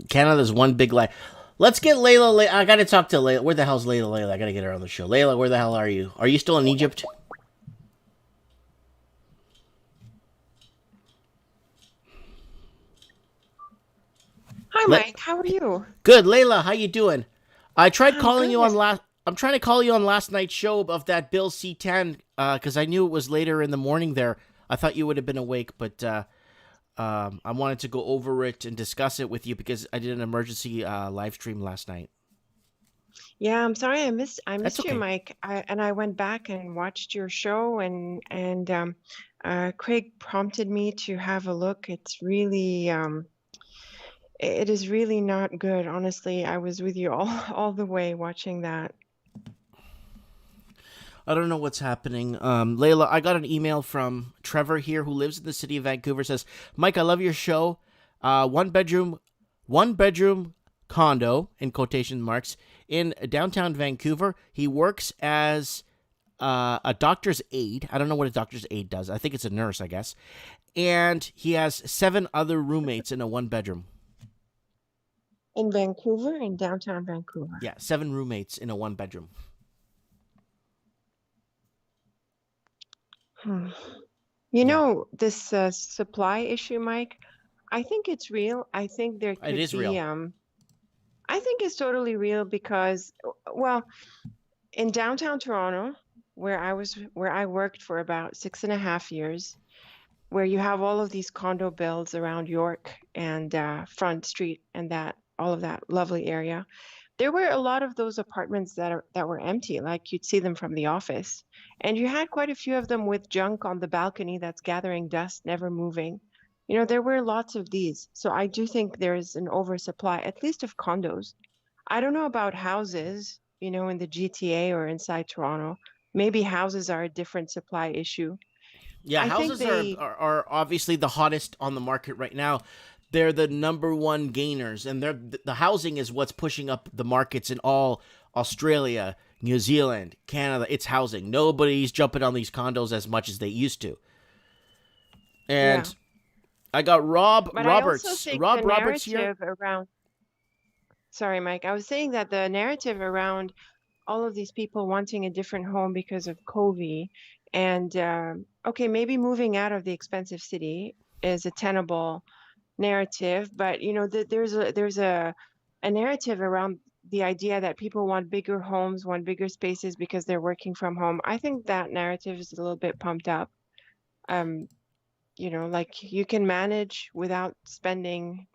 Canada's one big lie. Let's get Layla. I got to talk to Layla. Where the hell's Layla? I got to get her on the show. Layla, where the hell are you? Are you still in Egypt? Hi, Le- Mike. How are you? Good, Layla. How you doing? I tried I'm calling you on good. last. I'm trying to call you on last night's show of that Bill C-10 because I knew it was later in the morning there. I thought you would have been awake, but I wanted to go over it and discuss it with you because I did an emergency live stream last night. Yeah, I'm sorry I That's missed you, okay. Mike. I went back and watched your show, and Craig prompted me to have a look. It's really it is really not good, honestly. I was with you all the way watching that. I don't know what's happening. Layla, I got an email from Trevor here who lives in the city of Vancouver. Says, Mike, I love your show. One bedroom condo in quotation marks in downtown Vancouver. He works as a doctor's aide. I don't know what a doctor's aide does. I think it's a nurse, I guess. And he has 7 other roommates in a 1 bedroom. In Vancouver, in downtown Vancouver. Yeah, 7 roommates in a 1 bedroom. Hmm. Yeah, This supply issue, Mike, I think it's real. I think there it could is be, real. I think it's totally real because, well, in downtown Toronto, where I worked for about 6.5 years, where you have all of these condo builds around York and Front Street and all of that lovely area. There were a lot of those apartments that were empty, like you'd see them from the office. And you had quite a few of them with junk on the balcony that's gathering dust, never moving. There were lots of these. So I do think there's an oversupply, at least of condos. I don't know about houses, in the GTA or inside Toronto. Maybe houses are a different supply issue. Yeah, I think houses are, they, are are obviously the hottest on the market right now. They're the number one gainers, and the housing is what's pushing up the markets in all Australia, New Zealand, Canada. It's housing. Nobody's jumping on these condos as much as they used to. yeah. And I got But I also think the Rob Roberts here. narrative around, sorry, Mike, I was saying that the narrative around all of these people wanting a different home because of COVID, and okay, maybe moving out of the expensive city is a tenable narrative, but there's a narrative around the idea that people want bigger homes, want bigger spaces because they're working from home. I think that narrative is a little bit pumped up. Um, like you can manage without spending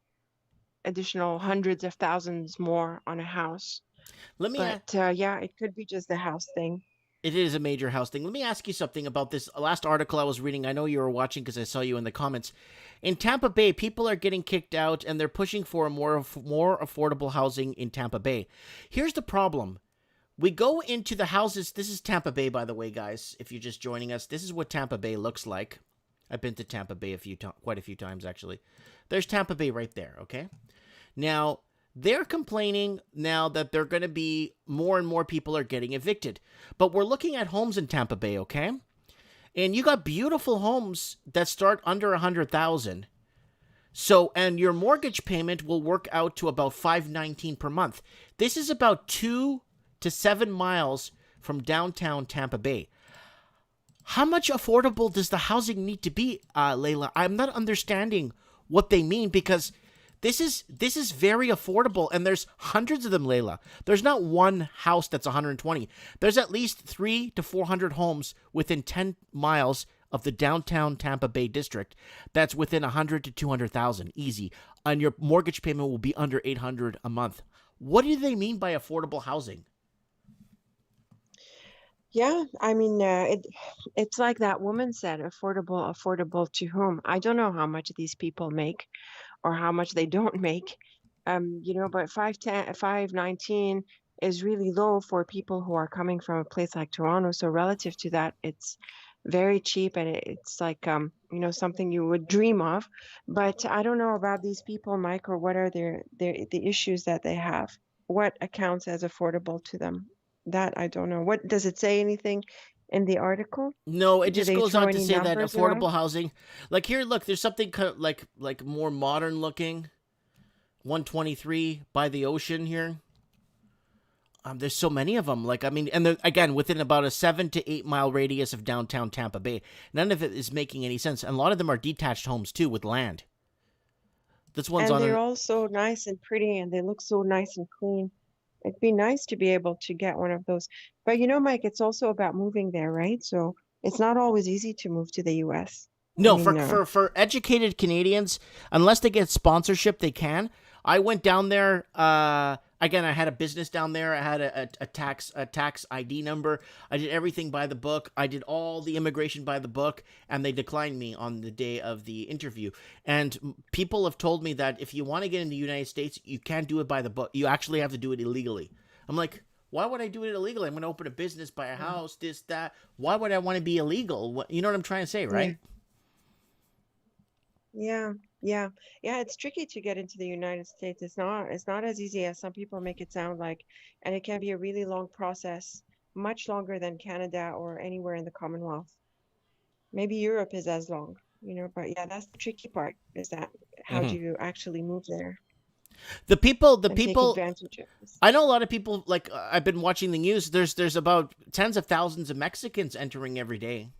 additional hundreds of thousands more on a house. Let me. But yeah, it could be just the house thing. It is a major house thing. Let me ask you something about this last article I was reading. I know you were watching because I saw you in the comments. In Tampa Bay, people are getting kicked out and they're pushing for a more affordable housing in Tampa Bay. Here's the problem. We go into the houses. This is Tampa Bay, by the way, guys. If you're just joining us, this is what Tampa Bay looks like. I've been to Tampa Bay quite a few times, actually. There's Tampa Bay right there, okay? Now, they're complaining now that they're going to be more and more people are getting evicted. But we're looking at homes in Tampa Bay, okay? And you got beautiful homes that start under 100,000. So, and your mortgage payment will work out to about $519 per month. This is about 2 to 7 miles from downtown Tampa Bay. How much affordable does the housing need to be, Layla? I'm not understanding what they mean because this is very affordable, and there's hundreds of them, Layla. There's not one house that's 120. There's at least 300 to 400 homes within 10 miles of the downtown Tampa Bay district. That's within 100 to 200,000, easy. And your mortgage payment will be under $800 a month. What do they mean by affordable housing? Yeah, I mean, it's like that woman said, affordable to whom? I don't know how much these people make or how much they don't make. But 519 is really low for people who are coming from a place like Toronto. So relative to that, it's very cheap, and it's like something you would dream of. But I don't know about these people, Mike, or what are the issues that they have? What accounts as affordable to them? That I don't know. What does it say anything in the article? No, it Do just they goes throw on to any say that numbers around? affordable housing, like here, look, there's something kind of like more modern looking, 123 by the ocean here. There's so many of them. Like, I mean, and they're, again, within about a 7 to 8 mile radius of downtown Tampa Bay. None of it is making any sense. And a lot of them are detached homes too with land. This one's And on they're an. all so nice and pretty, and they look so nice and clean. It'd be nice to be able to get one of those. But Mike, it's also about moving there, right? So it's not always easy to move to the US. I No, mean, for educated Canadians, unless they get sponsorship, they can. I went down there. Again, I had a business down there. I had a tax ID number. I did everything by the book. I did all the immigration by the book, and they declined me on the day of the interview. And people have told me that if you want to get in the United States, you can't do it by the book. You actually have to do it illegally. I'm like, why would I do it illegally? I'm going to open a business, buy a house, this, that. Why would I want to be illegal? You know what I'm trying to say, right? yeah, yeah, yeah. It's tricky to get into the United States. It's not as easy as some people make it sound like, and it can be a really long process, much longer than Canada or anywhere in the Commonwealth. Maybe Europe is as long, but yeah, that's the tricky part, is that how do you actually move there The and take people. advantage of this? I know a lot of people. Like I've been watching the news. There's about tens of thousands of Mexicans entering every day,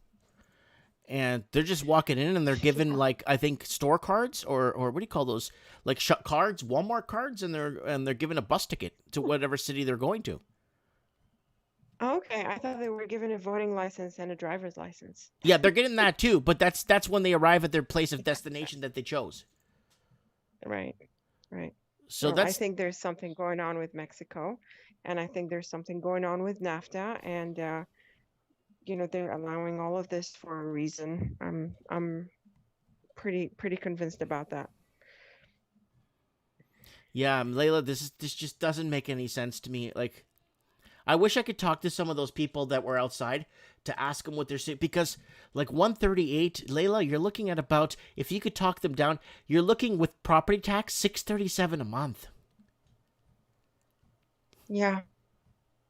and they're just walking in and they're given like I think store cards or what do you call those, like cards, Walmart cards, and they're given a bus ticket to whatever city they're going to. Okay, I thought they were given a voting license and a driver's license. Yeah, they're getting that too, but that's when they arrive at their place of destination that they chose. Right, right. So Well, I that's think there's something going on with Mexico, and I think there's something going on with NAFTA, and they're allowing all of this for a reason. I'm pretty convinced about that. yeah, Layla. This just doesn't make any sense to me. Like, I wish I could talk to some of those people that were outside to ask them what they're saying, because like 138, Layla, you're looking at about, if you could talk them down, you're looking with property tax 637 a month. Yeah.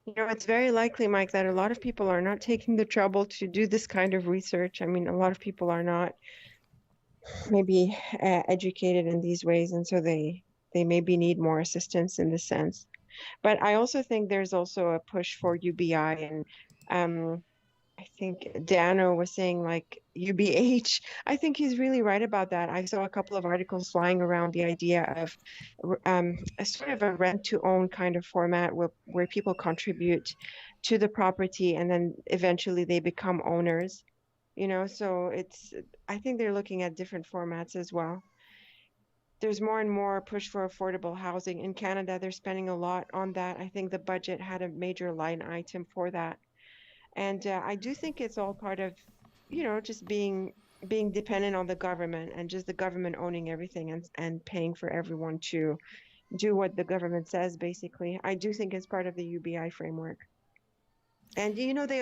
It's very likely, Mike, that a lot of people are not taking the trouble to do this kind of research. I mean, a lot of people are not maybe educated in these ways, and so they maybe need more assistance in this sense. But I also think there's also a push for UBI, and I think Dano was saying like UBH. I think he's really right about that. I saw a couple of articles flying around the idea of a sort of a rent-to-own kind of format where people contribute to the property and then eventually they become owners. So I think they're looking at different formats as well. There's more and more push for affordable housing. In Canada, they're spending a lot on that. I think the budget had a major line item for that. And I do think it's all part of, just being dependent on the government and just the government owning everything and paying for everyone to do what the government says, basically. I do think it's part of the UBI framework. And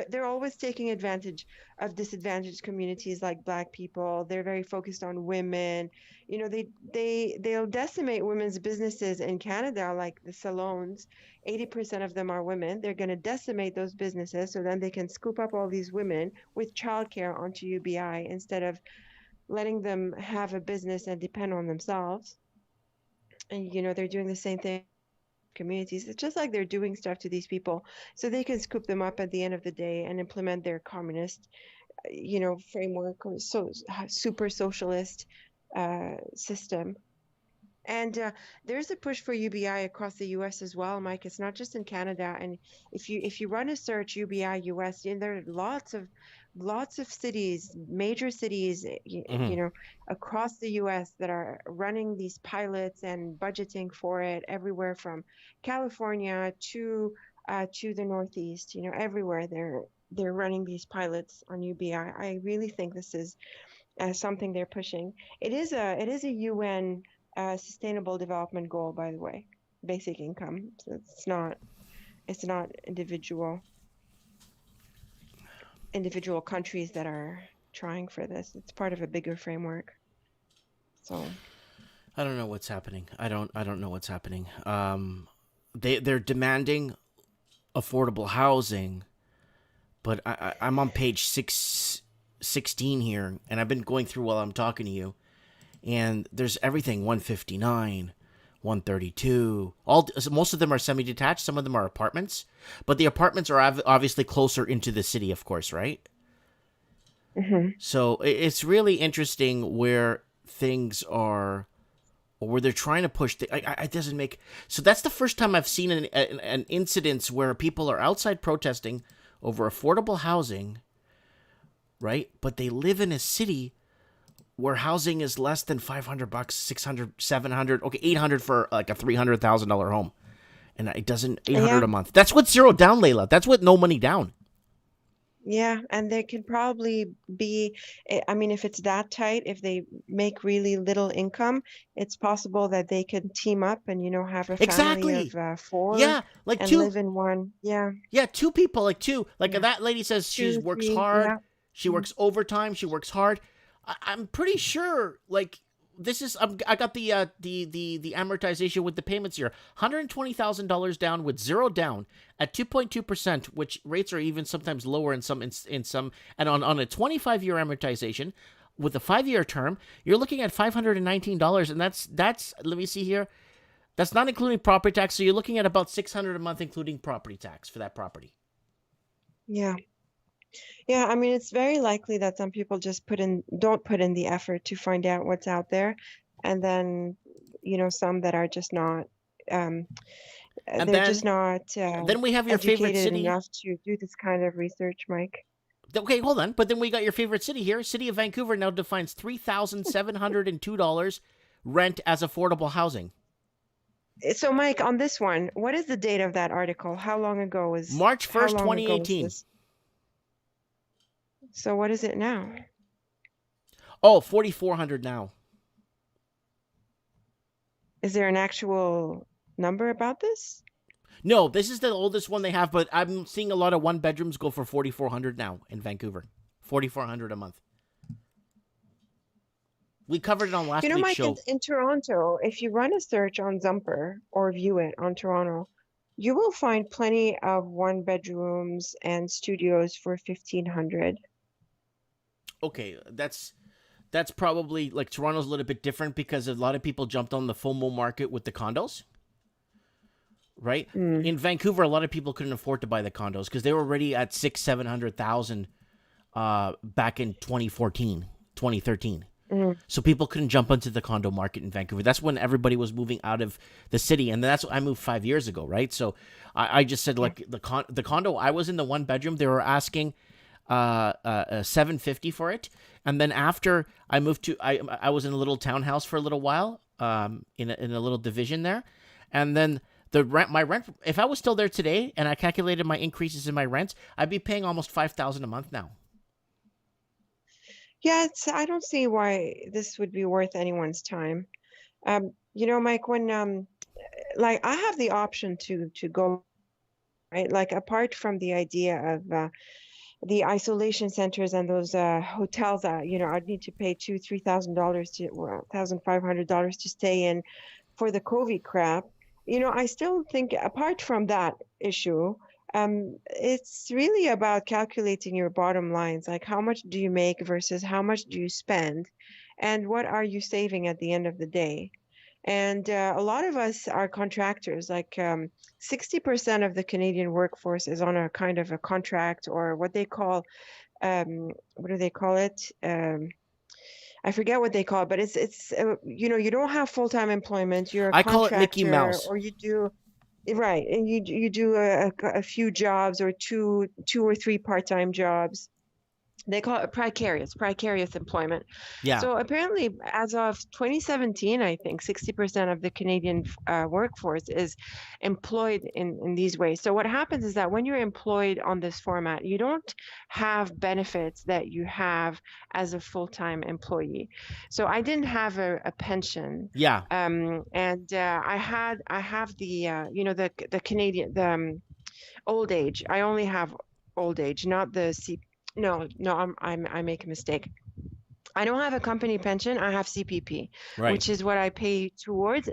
they're always taking advantage of disadvantaged communities like Black people. They're very focused on women. They'll decimate women's businesses in Canada, like the salons. 80% of them are women. They're going to decimate those businesses so then they can scoop up all these women with childcare onto UBI instead of letting them have a business and depend on themselves. And they're doing the same thing communities. It's just like they're doing stuff to these people so they can scoop them up at the end of the day and implement their communist framework or super socialist system. And there's a push for UBI across the US as well, Mike. It's not just in Canada. And if you run a search UBI US, there are lots of cities, major cities, across the US that are running these pilots and budgeting for it, everywhere from California to the Northeast. Everywhere they're running these pilots on UBI. I really think this is something they're pushing. It is a UN sustainable development goal, by the way, basic income. So it's not individual countries that are trying for this. It's part of a bigger framework. So I don't know what's happening. I don't know what's happening. They're demanding affordable housing, but I'm on page 616 here, and I've been going through while I'm talking to you, and there's everything 159, 132. Most of them are semi-detached. Some of them are apartments, but the apartments are obviously closer into the city, of course, right? Mm-hmm. So it's really interesting where things are or where they're trying to push it doesn't make. So that's the first time I've seen an incidence where people are outside protesting over affordable housing, right? But they live in a city where housing is less than $500, 600, 700, okay, 800 for like a $300,000 home. And it doesn't 800 a month. That's what zero down, Layla. That's what no money down. Yeah, and they can probably be, I mean, if it's that tight, if they make really little income, it's possible that they can team up and, have a family of four. Yeah, like and two. live in one. Yeah. Yeah, two people, like two. Like that lady says she works hard. Yeah. She works overtime. She works hard. I'm pretty sure, like, this is I got the amortization with the payments here. $120,000 down with zero down at 2.2%, which rates are even sometimes lower in some and on a 25-year amortization with a 5-year term, you're looking at $519, and that's let me see here. That's not including property tax, so you're looking at about $600 a month including property tax for that property. Yeah. Yeah, I mean, it's very likely that some people just don't put in the effort to find out what's out there. And then, some that are just not, And they're then, just not then we have your favorite educated city. enough to do this kind of research, Mike. Okay, hold on. But then we got your favorite city here. City of Vancouver now defines $3,702 rent as affordable housing. So, Mike, on this one, what is the date of that article? How long ago was March 1st, how long ago was 2018. this? So what is it now? Oh, 4,400 now. Is there an actual number about this? No, this is the oldest one they have, but I'm seeing a lot of one bedrooms go for 4,400 now in Vancouver. 4,400 a month. We covered it on last week's Mike, show. in Toronto, if you run a search on Zumper or view it on Toronto, you will find plenty of one bedrooms and studios for 1,500. Okay, that's probably, like, Toronto's a little bit different because a lot of people jumped on the FOMO market with the condos, right? In Vancouver, a lot of people couldn't afford to buy the condos because they were already at $600,000-700,000 back in 2014, 2013. So people couldn't jump into the condo market in Vancouver. That's when everybody was moving out of the city, and that's I moved 5 years ago, right? So I just said, like, the condo I was in, the one bedroom, they were asking $750 for it, and then after I moved to I was in a little townhouse for a little while, in a little division there, and then my rent, if I was still there today and I calculated my increases in my rents, I'd be paying almost $5,000 a month now. Yeah, I don't see why this would be worth anyone's time. Mike, when like I have the option to go, right? Like, apart from the idea of the isolation centers and those hotels that, I'd need to pay $2,000-3,000 to $1,500 to stay in for the COVID crap. I still think, apart from that issue, it's really about calculating your bottom lines, like how much do you make versus how much do you spend, and what are you saving at the end of the day. And a lot of us are contractors. Like 60% of the Canadian workforce is on a kind of a contract, or what they call, what do they call it? I forget what they call it, but it's you don't have full-time employment. You're a I call it Mickey contractor, Mouse. or you do. Right, and you do a few jobs, or two or three part-time jobs. They call it precarious employment. Yeah. So apparently, as of 2017, I think 60% of the Canadian workforce is employed in these ways. So what happens is that when you're employed on this format, you don't have benefits that you have as a full-time employee. So I didn't have a pension. Yeah. And I have the the Canadian old age. I only have old age, not the No, I make a mistake. I don't have a company pension. I have CPP, Right. which is what I pay towards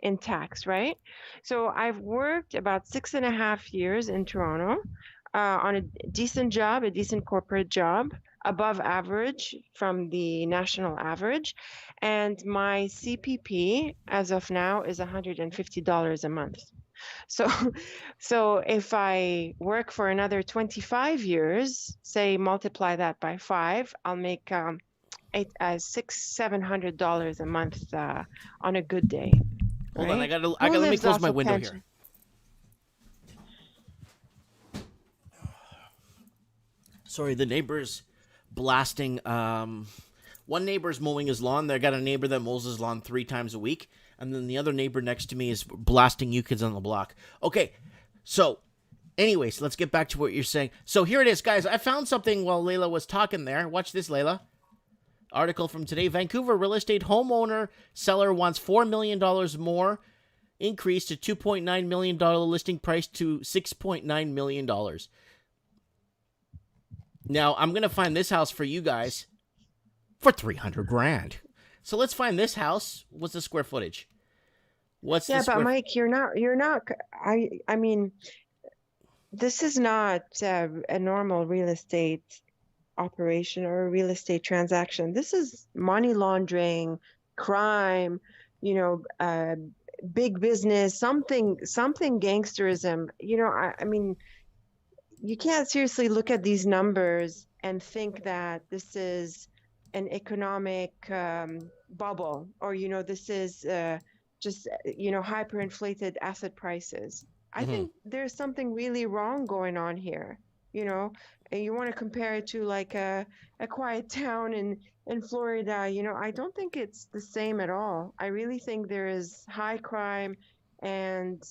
in tax, right? So I've worked about 6.5 years in Toronto on a decent job, a decent corporate job, above average from the national average. And my CPP as of now is $150 a month. So if I work for another 25 years, say multiply that by 5, I'll make $700 a month on a good day. Hold on, right? I Who gotta let me lives close off my a window pension? here. Sorry, the neighbor's blasting. One neighbor's mowing his lawn. They got a neighbor that mows his lawn 3 times a week, and then the other neighbor next to me is blasting New Kids on the Block. Okay, so anyways, let's get back to what you're saying. So here it is, guys. I found something while Layla was talking there. Watch this, Layla. Article from today. Vancouver real estate homeowner seller wants $4 million more, increase to $2.9 million listing price to $6.9 million. Now, I'm going to find this house for you guys for $300,000. So let's find this house. What's the square footage? What's the Yeah, square but Mike, you're not. I mean, this is not a normal real estate operation or a real estate transaction. This is money laundering, crime, big business, something gangsterism. I mean, you can't seriously look at these numbers and think that this is an economic bubble, or this is just hyperinflated asset prices. I think there's something really wrong going on here. And you want to compare it to like a quiet town in Florida. I don't think it's the same at all. I really think there is high crime and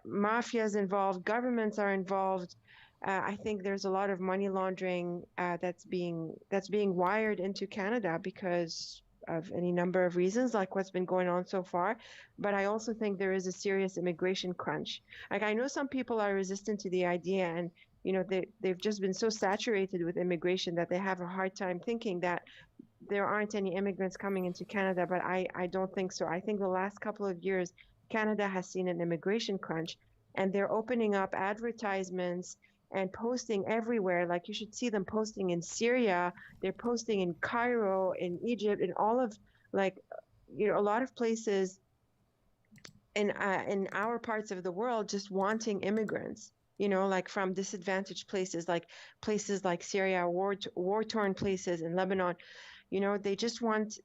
mafias involved, governments are involved. I think there's a lot of money laundering that's being wired into Canada because of any number of reasons, like what's been going on so far. But I also think there is a serious immigration crunch. Like, I know some people are resistant to the idea, and they've just been so saturated with immigration that they have a hard time thinking that there aren't any immigrants coming into Canada. But I don't think so. I think the last couple of years, Canada has seen an immigration crunch, and they're opening up advertisements and posting everywhere. Like, you should see them posting in Syria, they're posting in Cairo, in Egypt, in all of a lot of places in our parts of the world, just wanting immigrants, like from disadvantaged places like Syria, war-torn places in Lebanon. They just want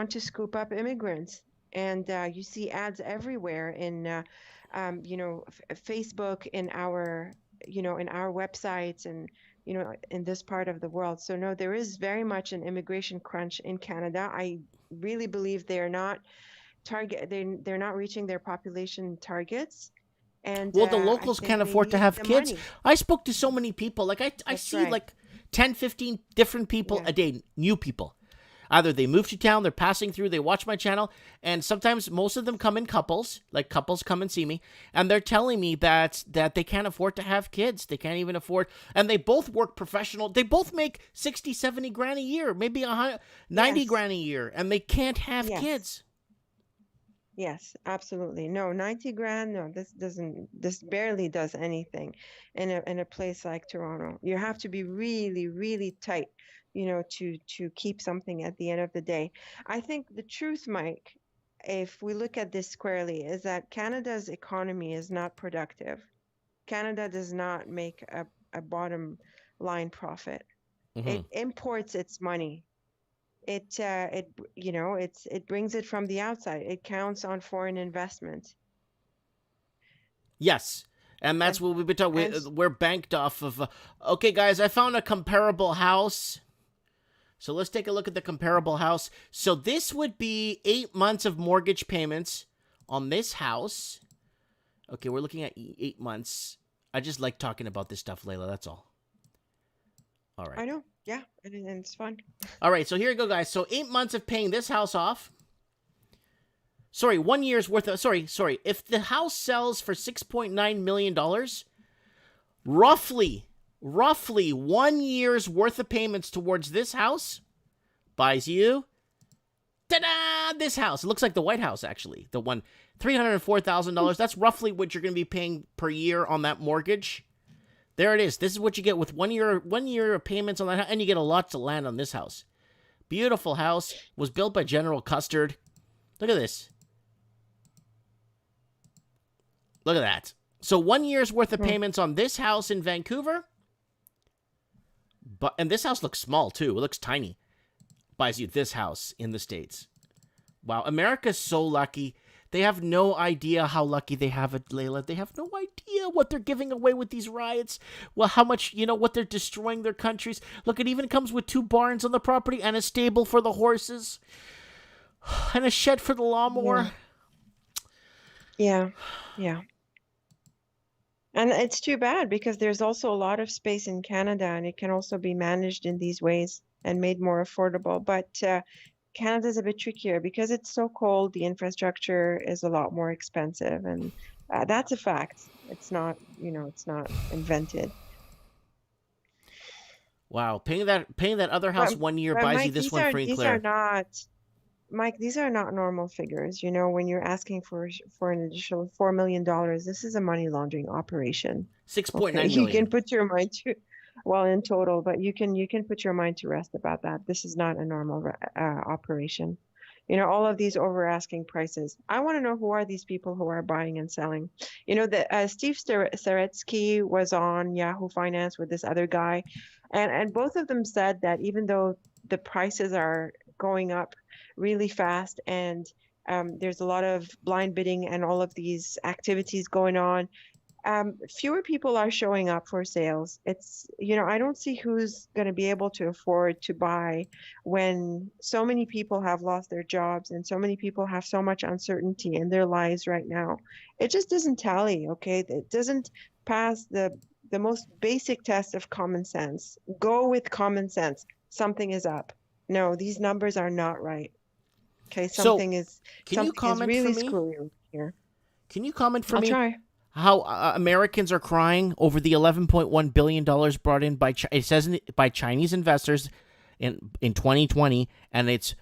to scoop up immigrants. And you see ads everywhere in Facebook, in our websites, and in this part of the world. So no, there is very much an immigration crunch in Canada. I really believe they're not reaching their population targets. And well, the locals can't afford to have kids. Money. I spoke to so many people. Like I see right. like 10, 15 different people a day, new people. Either they move to town, they're passing through, they watch my channel, and sometimes most of them come in couples, like couples come and see me, and they're telling me that they can't afford to have kids. They can't even afford, and they both work professional. They both make 60, 70 grand a year, maybe 90 grand a year, and they can't have kids. Yes, absolutely. No, 90 grand. No, this barely does anything in a place like Toronto. You have to be really, really tight, to keep something at the end of the day. I think the truth, Mike, if we look at this squarely, is that Canada's economy is not productive. Canada does not make a bottom line profit. It imports its money. It brings it from the outside. It counts on foreign investment. Yes. And that's what we've been talking. We're banked off of. Okay, guys, I found a comparable house. So let's take a look at the comparable house. So this would be 8 months of mortgage payments on this house. Okay, we're looking at 8 months. I just like talking about this stuff, Layla. That's all. All right. I know. Yeah, and it's fun. All right, so here you go, guys. So 8 months of paying this house off. Sorry, 1 year's worth of... Sorry. If the house sells for $6.9 million, roughly 1 year's worth of payments towards this house buys you... Ta-da! This house. It looks like the White House, actually. The one, $304,000. That's roughly what you're going to be paying per year on that mortgage. There it is. This is what you get with 1 year of payments on that house, and you get a lot to land on this house. Beautiful house. Was built by General Custard. Look at this. Look at that. So 1 year's worth of payments on this house in Vancouver. And this house looks small, too. It looks tiny. buys you this house in the States. Wow, America's so lucky. They have no idea how lucky they have it, Layla. They have no idea what they're giving away with these riots. Well, how much, what they're destroying their countries. Look, it even comes with 2 barns on the property and a stable for the horses and a shed for the lawnmower. Yeah. And it's too bad because there's also a lot of space in Canada and it can also be managed in these ways and made more affordable. But Canada's a bit trickier because it's so cold. The infrastructure is a lot more expensive, and that's a fact. It's not, it's not invented. Wow, paying that other house 1 year buys Mike, you this one free and clear. Mike, these are not normal figures. When you're asking for an additional $4 million, this is a money laundering operation. 6.9 million. You can put your mind to, well, in total, but you can put your mind to rest about that. This is not a normal operation. All of these over asking prices. I want to know who are these people who are buying and selling. Steve Saretsky was on Yahoo Finance with this other guy, and both of them said that even though the prices are going up really fast and there's a lot of blind bidding and all of these activities going on, fewer people are showing up for sales. It's, I don't see who's going to be able to afford to buy when so many people have lost their jobs and so many people have so much uncertainty in their lives right now. It just doesn't tally, okay? It doesn't pass the most basic test of common sense. Go with common sense. Something is up. No, these numbers are not right. Okay, something is really screwy here. Can you comment for I'll me? Try. How Americans are crying over the $11.1 billion brought in by Chinese investors in 2020, and it's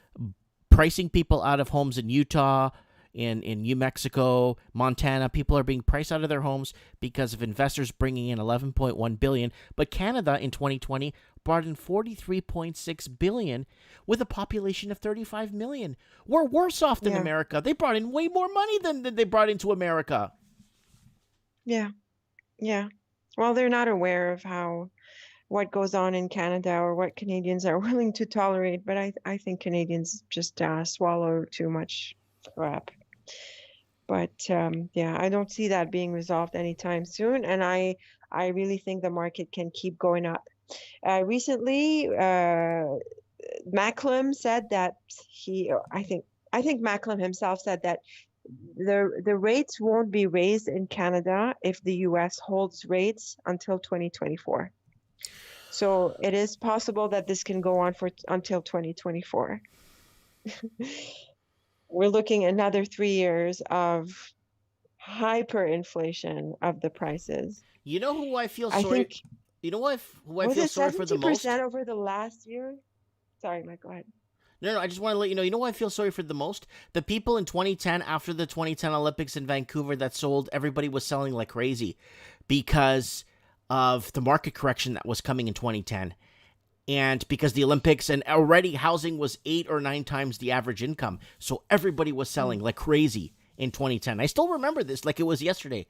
pricing people out of homes in Utah, in New Mexico, Montana. People are being priced out of their homes because of investors bringing in $11.1 billion. But Canada in 2020 brought in $43.6 billion with a population of 35 million. We're worse off than America. They brought in way more money than they brought into America. Yeah. Well, they're not aware of what goes on in Canada or what Canadians are willing to tolerate, but I think Canadians just swallow too much crap. But I don't see that being resolved anytime soon, and I really think the market can keep going up. Recently, Macklem said that I think Macklem himself said that the rates won't be raised in Canada if the US holds rates until 2024. So it is possible that this can go on until 2024. We're looking at another 3 years of hyperinflation of the prices. You know who I feel sorry? You know who I feel sorry for the most? 70% over the last year? Sorry, Mike, go ahead. No, I just want to let you know who I feel sorry for the most? The people in 2010, after the 2010 Olympics in Vancouver that sold, everybody was selling like crazy because of the market correction that was coming in 2010. And because the Olympics, and already housing was 8 or 9 times the average income. So everybody was selling like crazy in 2010. I still remember this like it was yesterday.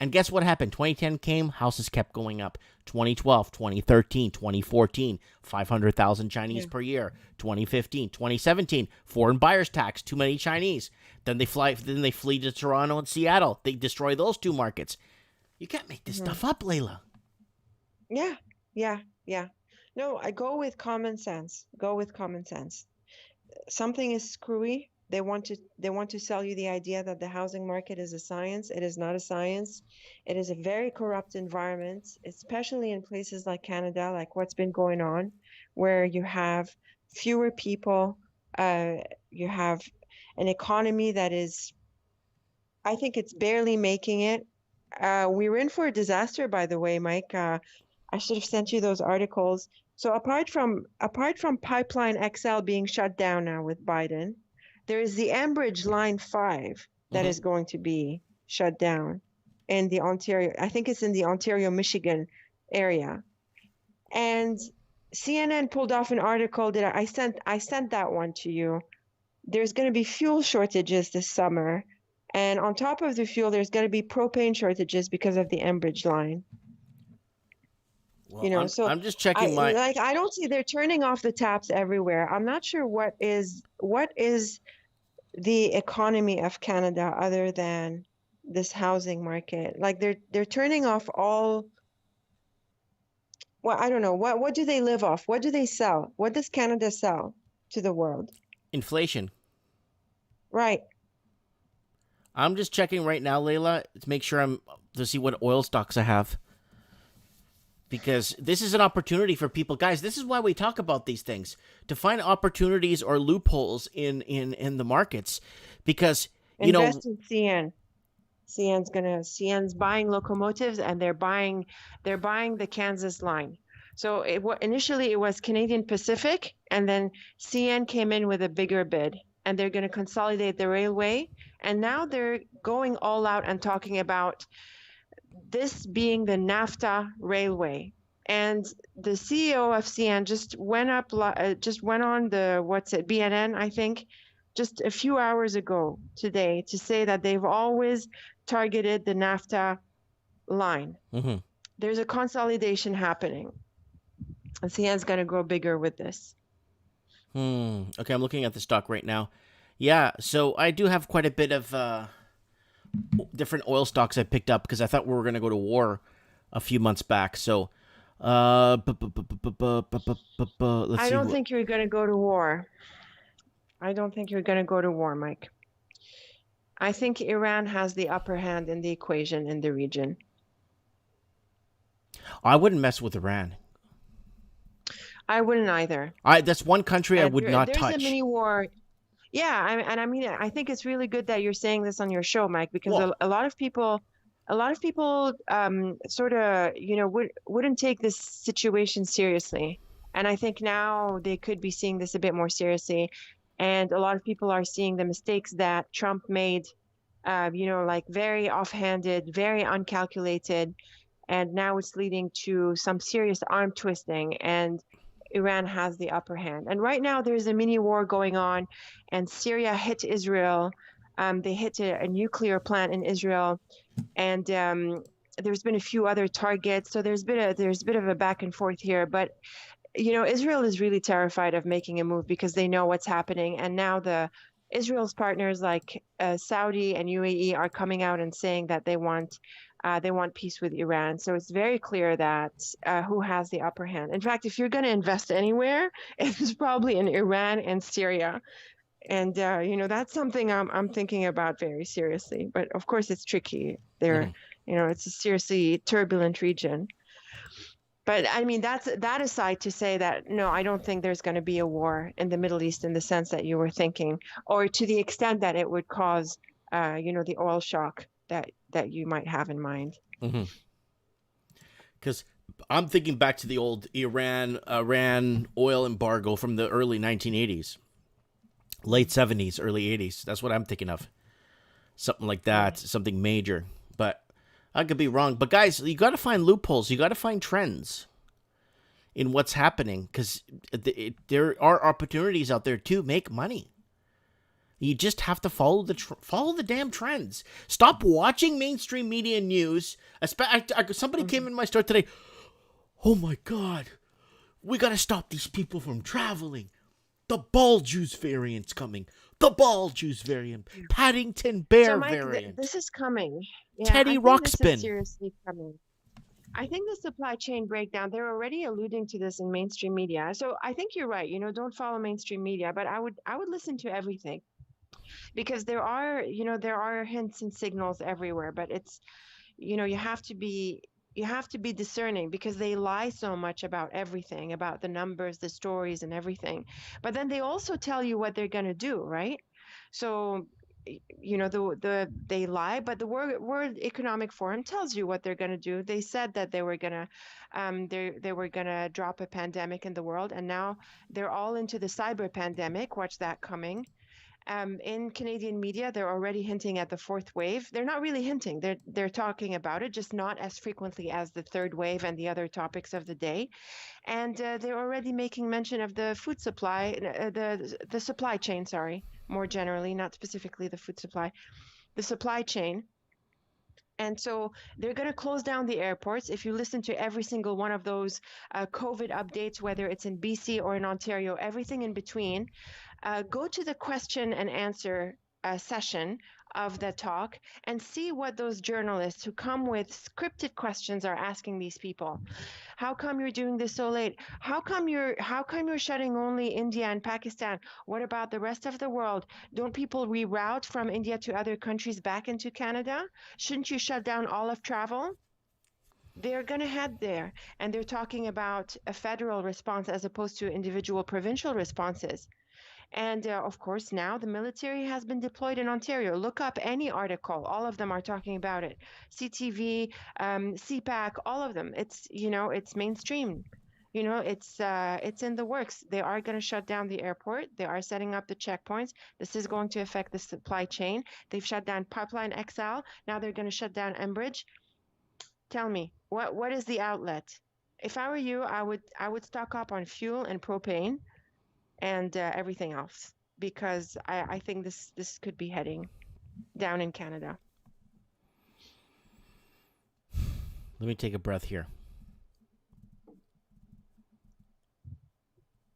And guess what happened? 2010 came, houses kept going up. 2012, 2013, 2014, 500,000 Chinese per year. 2015, 2017, foreign buyers tax, too many Chinese. Then they flee to Toronto and Seattle. They destroy those 2 markets. You can't make this stuff up, Layla. Yeah. No, I go with common sense. Something is screwy. They want to sell you the idea that the housing market is a science. It is not a science. It is a very corrupt environment, especially in places like Canada, like what's been going on, where you have fewer people. You have an economy that is, I think it's barely making it. We were in for a disaster, by the way, Mike. I should have sent you those articles. So apart from Pipeline XL being shut down now with Biden, there is the Enbridge Line 5 that is going to be shut down in the Ontario. I think it's in the Ontario, Michigan area. And CNN pulled off an article that I sent that one to you. There's going to be fuel shortages this summer. And on top of the fuel, there's going to be propane shortages because of the Enbridge line. Well, I'm So I'm just checking my. I don't see they're turning off the taps everywhere. I'm not sure what is the economy of Canada other than this housing market. Like they're turning off all. Well, I don't know. What do they live off? What do they sell? What does Canada sell to the world? Inflation. Right. I'm just checking right now, Layla, to make sure to see what oil stocks I have. Because this is an opportunity for people. Guys, this is why we talk about these things. To find opportunities or loopholes in the markets. Because, Invest in CN. CN's buying locomotives, and they're buying the Kansas line. So initially it was Canadian Pacific, and then CN came in with a bigger bid, and they're going to consolidate the railway. And now they're going all out and talking about this being the NAFTA railway. And the CEO of CN just went on the BNN, I think, just a few hours ago today, to say that they've always targeted the NAFTA line. Mm-hmm. There's a consolidation happening, and CN's going to grow bigger with this. Okay, I'm looking at the stock right now. Yeah, so I do have quite a bit of different oil stocks I picked up because I thought we were going to go to war a few months back. So, let's see. I don't think you're going to go to war. I don't think you're going to go to war, Mike. I think Iran has the upper hand in the equation in the region. I wouldn't mess with Iran. I wouldn't either. That's one country I would not touch. There's a mini war. Yeah, I think it's really good that you're saying this on your show, Mike, because a lot of people sort of, wouldn't take this situation seriously. And I think now they could be seeing this a bit more seriously. And a lot of people are seeing the mistakes that Trump made, like very offhanded, very uncalculated. And now it's leading to some serious arm twisting, and Iran has the upper hand. And right now there's a mini war going on, and Syria hit Israel. They hit a nuclear plant in Israel, and there's been a few other targets. So there's a bit of a back and forth here. But Israel is really terrified of making a move because they know what's happening. And now Israel's partners like Saudi and UAE are coming out and saying that they want peace with Iran. So it's very clear that who has the upper hand. In fact, if you're going to invest anywhere, it's probably in Iran and Syria. And, that's something I'm thinking about very seriously. But of course, it's tricky. It's a seriously turbulent region. But I mean, that aside to say that, no, I don't think there's going to be a war in the Middle East in the sense that you were thinking, or to the extent that it would cause, the oil shock that you might have in mind. Because I'm thinking back to the old Iran oil embargo from the early 1980s, late 70s, early 80s. That's what I'm thinking of. Something like that, something major. But I could be wrong. But guys, you got to find loopholes. You got to find trends in what's happening, because there are opportunities out there to make money. You just have to follow the damn trends. Stop watching mainstream media news. Somebody came in my store today. Oh my God, we got to stop these people from traveling. The ball juice variant's coming. The ball juice variant. Paddington Bear so Mike, variant. This is coming. Yeah, Teddy Ruxpin. This is seriously coming. I think the supply chain breakdown, they're already alluding to this in mainstream media. So I think you're right. Don't follow mainstream media, but I would listen to everything, because there are hints and signals everywhere. But it's, you have to be discerning, because they lie so much about everything, about the numbers, the stories, and everything. But then they also tell you what they're going to do, right? So they lie, but the World Economic Forum tells you what they're going to do. They said that they were going to drop a pandemic in the world, and now they're all into the cyber pandemic. Watch that coming. In Canadian media, they're already hinting at the fourth wave. They're not really hinting. They're talking about it, just not as frequently as the third wave and the other topics of the day. And they're already making mention of the food supply, the supply chain, more generally, not specifically the food supply, the supply chain. And so they're going to close down the airports. If you listen to every single one of those COVID updates, whether it's in BC or in Ontario, everything in between, go to the question and answer session of the talk and see what those journalists who come with scripted questions are asking these people. How come you're doing this so late? How come you're shutting only India and Pakistan? What about the rest of the world? Don't people reroute from India to other countries back into Canada? Shouldn't you shut down all of travel? They're going to head there, and they're talking about a federal response as opposed to individual provincial responses. And of course, now the military has been deployed in Ontario. Look up any article. All of them are talking about it. CTV, CPAC, all of them. It's, it's mainstream. It's in the works. They are going to shut down the airport. They are setting up the checkpoints. This is going to affect the supply chain. They've shut down Pipeline XL. Now they're going to shut down Enbridge. Tell me, what is the outlet? If I were you, I would stock up on fuel and propane and everything else, because I think this could be heading down in Canada. Let me take a breath here.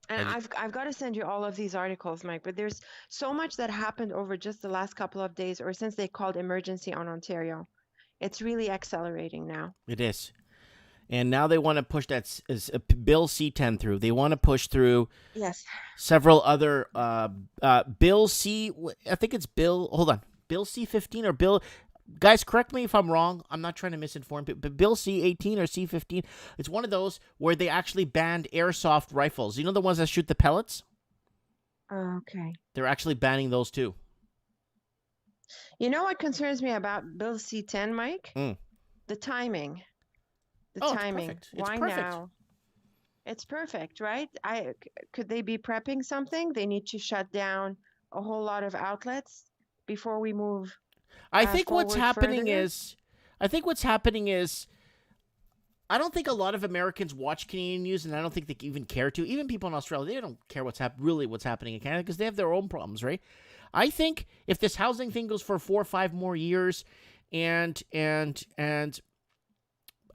And I've got to send you all of these articles, Mike, but there's so much that happened over just the last couple of days, or since they called emergency on Ontario. It's really accelerating now. It is. And now they want to push that Bill C-10 through. They want to push through several other Bill C. I think it's Bill. Hold on, Bill C-15 or Bill. Guys, correct me if I'm wrong. I'm not trying to misinform people. But Bill C-18 or C-15. It's one of those where they actually banned airsoft rifles. You know the ones that shoot the pellets? Okay. They're actually banning those too. You know what concerns me about Bill C-10, Mike? The timing. Timing. It's perfect. Why now? It's perfect, right? Could they be prepping something? They need to shut down a whole lot of outlets before we move. I think what's happening is, I don't think a lot of Americans watch Canadian news, and I don't think they even care to. Even people in Australia, they don't care what's happening in Canada because they have their own problems, right? I think if this housing thing goes for 4 or 5 more years, and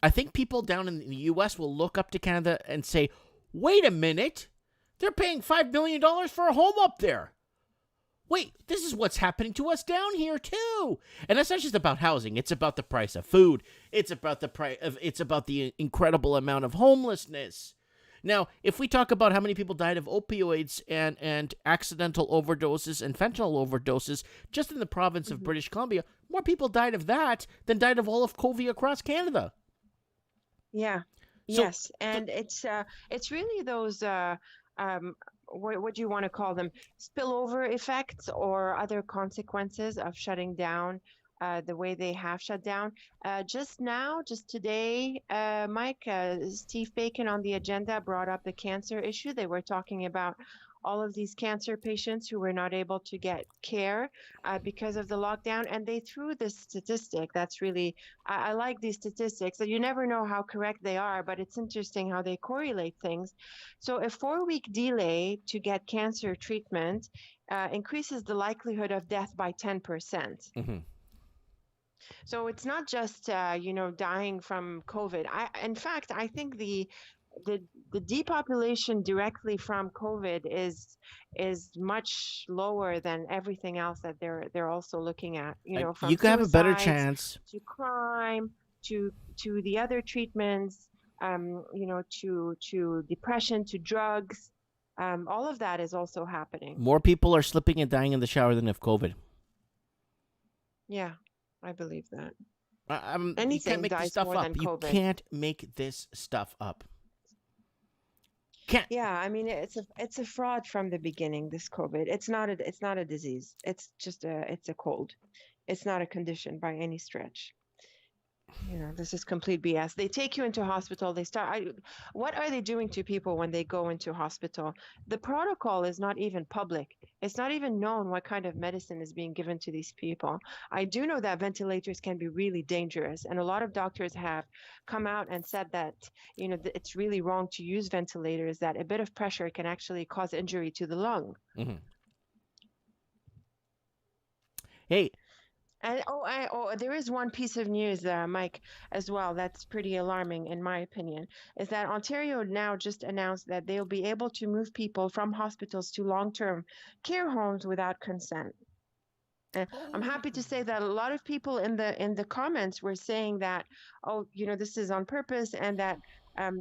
I think people down in the U.S. will look up to Canada and say, wait a minute, they're paying $5 million for a home up there. Wait, this is what's happening to us down here too. And it's not just about housing. It's about the price of food. It's about the incredible amount of homelessness. Now, if we talk about how many people died of opioids and accidental overdoses and fentanyl overdoses just in the province of British Columbia, more people died of that than died of all of COVID across Canada. Yeah. Yes, and it's really those what do you want to call them? Spillover effects or other consequences of shutting down the way they have shut down. Just today, Mike, Steve Bacon on the agenda brought up the cancer issue. They were talking about all of these cancer patients who were not able to get care because of the lockdown. And they threw this statistic that's really, I like these statistics that you never know how correct they are, but it's interesting how they correlate things. So a 4-week delay to get cancer treatment increases the likelihood of death by 10%. Mm-hmm. So it's not just, dying from COVID. In fact, I think the depopulation directly from COVID is much lower than everything else that they're also looking at. From you could have a better chance to crime, to the other treatments, to depression, to drugs. All of that is also happening. More people are slipping and dying in the shower than of COVID. Yeah, I believe that. You can't make this stuff up. You can't make this stuff up. Yeah, I mean it's a fraud from the beginning. This COVID, it's not a disease. It's just it's a cold. It's not a condition by any stretch. This is complete BS. They take you into hospital. What are they doing to people when they go into hospital? The protocol is not even public. It's not even known what kind of medicine is being given to these people. I do know that ventilators can be really dangerous, and a lot of doctors have come out and said that it's really wrong to use ventilators, that a bit of pressure can actually cause injury to the lung. Mm-hmm. Hey. And there is one piece of news, Mike, as well. That's pretty alarming, in my opinion. Is that Ontario now just announced that they'll be able to move people from hospitals to long-term care homes without consent. I'm happy to say that a lot of people in the comments were saying that, oh, this is on purpose, and that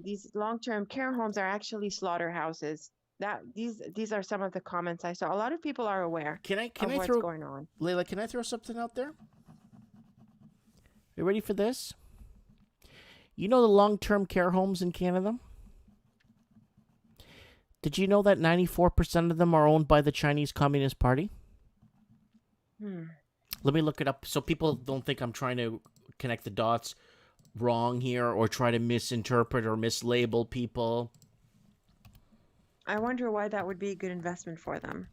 these long-term care homes are actually slaughterhouses. That these are some of the comments I saw. A lot of people are aware of what's going on. Layla, can I throw something out there? You ready for this? You know the long-term care homes in Canada? Did you know that 94% of them are owned by the Chinese Communist Party? Let me look it up so people don't think I'm trying to connect the dots wrong here or try to misinterpret or mislabel people. I wonder why that would be a good investment for them.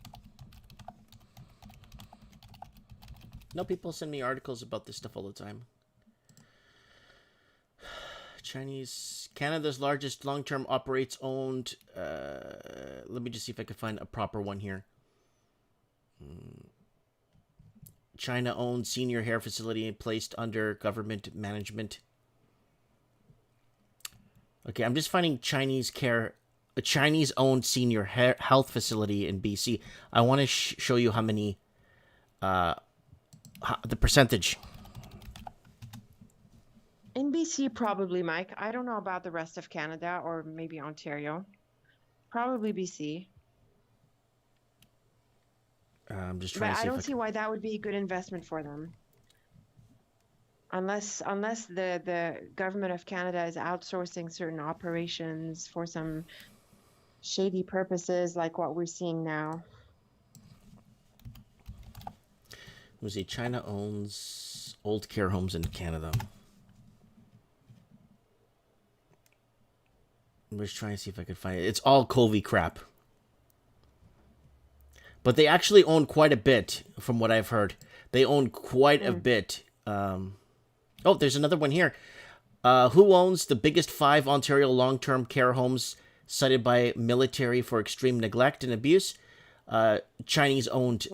No, people send me articles about this stuff all the time. Canada's largest long-term operates owned. Let me just see if I can find a proper one here. China-owned senior care facility placed under government management. Okay, I'm just finding a Chinese-owned senior health facility in BC. I want to show you how many, the percentage. In BC, probably, Mike. I don't know about the rest of Canada or maybe Ontario. Probably BC. I'm just trying to see. But I don't see why that would be a good investment for them. Unless the government of Canada is outsourcing certain operations for some shady purposes like what we're seeing now. Let me see. China owns old care homes in Canada. I'm just trying to see if I can find it. It's all COVID crap. But they actually own quite a bit, from what I've heard. They own quite a bit. Oh, there's another one here. Who owns the biggest 5 Ontario long-term care homes cited by military for extreme neglect and abuse? Chinese-owned.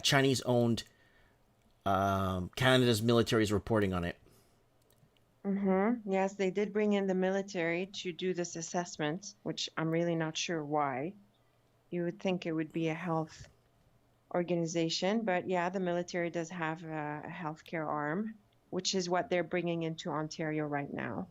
Chinese-owned. Canada's military is reporting on it. Yes, they did bring in the military to do this assessment, which I'm really not sure why. You would think it would be a health organization, but yeah, the military does have a healthcare arm, which is what they're bringing into Ontario right now,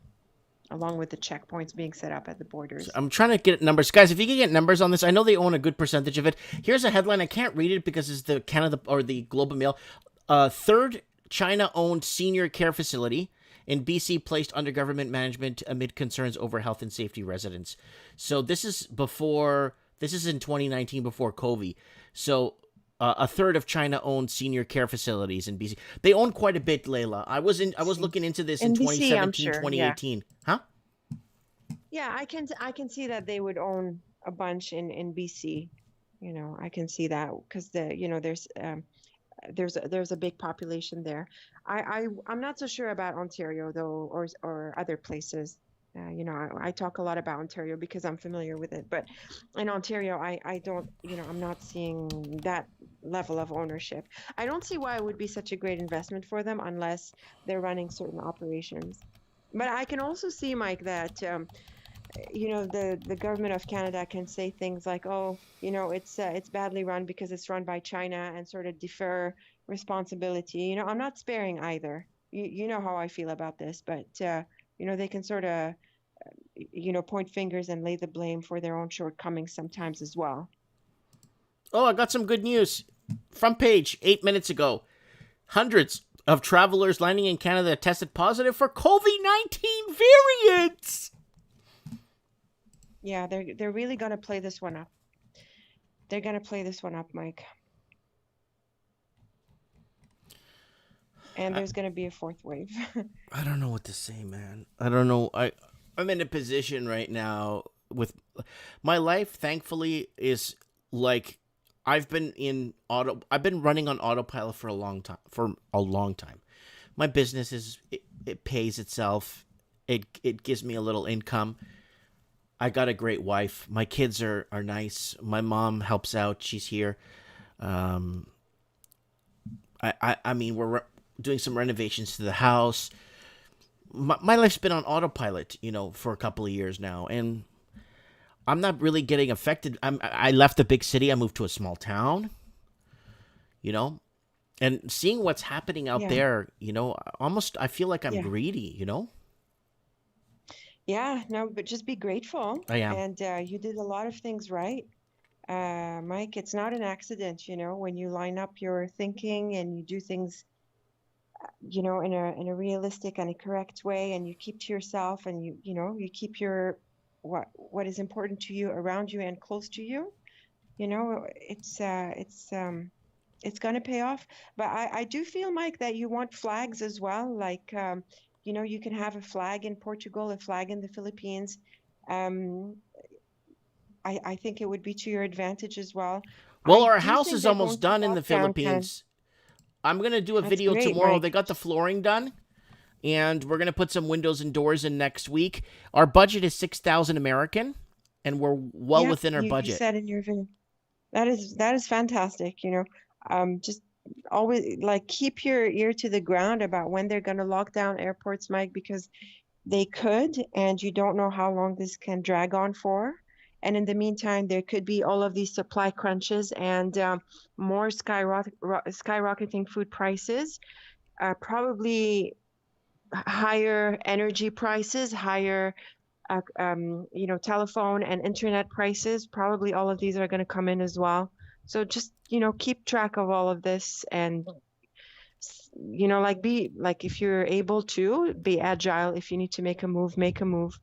along with the checkpoints being set up at the borders. So I'm trying to get numbers. Guys, if you can get numbers on this, I know they own a good percentage of it. Here's a headline. I can't read it because it's the Canada or the Globe and Mail. Third China-owned senior care facility in BC placed under government management amid concerns over health and safety residents. So this is in 2019 before COVID. So a third of China-owned senior care facilities in BC. They own quite a bit, Layla. I was looking into this in BC, 2017, sure, 2018. Yeah. Huh? Yeah, I can see that they would own a bunch in BC. I can see that because there's a big population there. I'm not so sure about Ontario though, or other places. I talk a lot about Ontario because I'm familiar with it, but in Ontario, I don't, I'm not seeing that level of ownership. I don't see why it would be such a great investment for them unless they're running certain operations. But I can also see, Mike, that, the government of Canada can say things like, oh, it's badly run because it's run by China, and sort of defer responsibility. I'm not sparing either. You know how I feel about this, but they can sort of, point fingers and lay the blame for their own shortcomings sometimes as well. Oh, I got some good news. Front page, 8 minutes ago. Hundreds of travelers landing in Canada tested positive for COVID-19 variants. Yeah, they're really going to play this one up. They're going to play this one up, Mike. And there's going to be a fourth wave. I don't know what to say, man. I don't know. I'm in a position right now with my life, thankfully, is like I've been running on autopilot for a long time. My business it pays itself. It gives me a little income. I got a great wife. My kids are nice. My mom helps out. She's here. I mean, doing some renovations to the house. My life's been on autopilot, for a couple of years now, and I'm not really getting affected. I left a big city. I moved to a small town, and seeing what's happening out there, almost I feel like I'm greedy, Yeah, no, but just be grateful. I am. And you did a lot of things right. Mike, it's not an accident, when you line up your thinking and you do things, in a realistic and a correct way, and you keep to yourself, and you keep your what is important to you around you and close to you. It's going to pay off. But I do feel, Mike, that you want flags as well. Like, you can have a flag in Portugal, a flag in the Philippines. I think it would be to your advantage as well. Well, I our do house think is they're almost going to done in the lock down Philippines. I'm going to do a That's video great, tomorrow. Mike. They got the flooring done, and we're going to put some windows and doors in next week. Our budget is 6,000 American, and we're well within our You budget. said in your video. That is fantastic. Just always keep your ear to the ground about when they're going to lock down airports, Mike, because they could, and you don't know how long this can drag on for. And in the meantime, there could be all of these supply crunches and more skyrocketing food prices, probably higher energy prices, higher telephone and internet prices. Probably all of these are going to come in as well. So just, keep track of all of this, and, if you're able to be agile. If you need to make a move,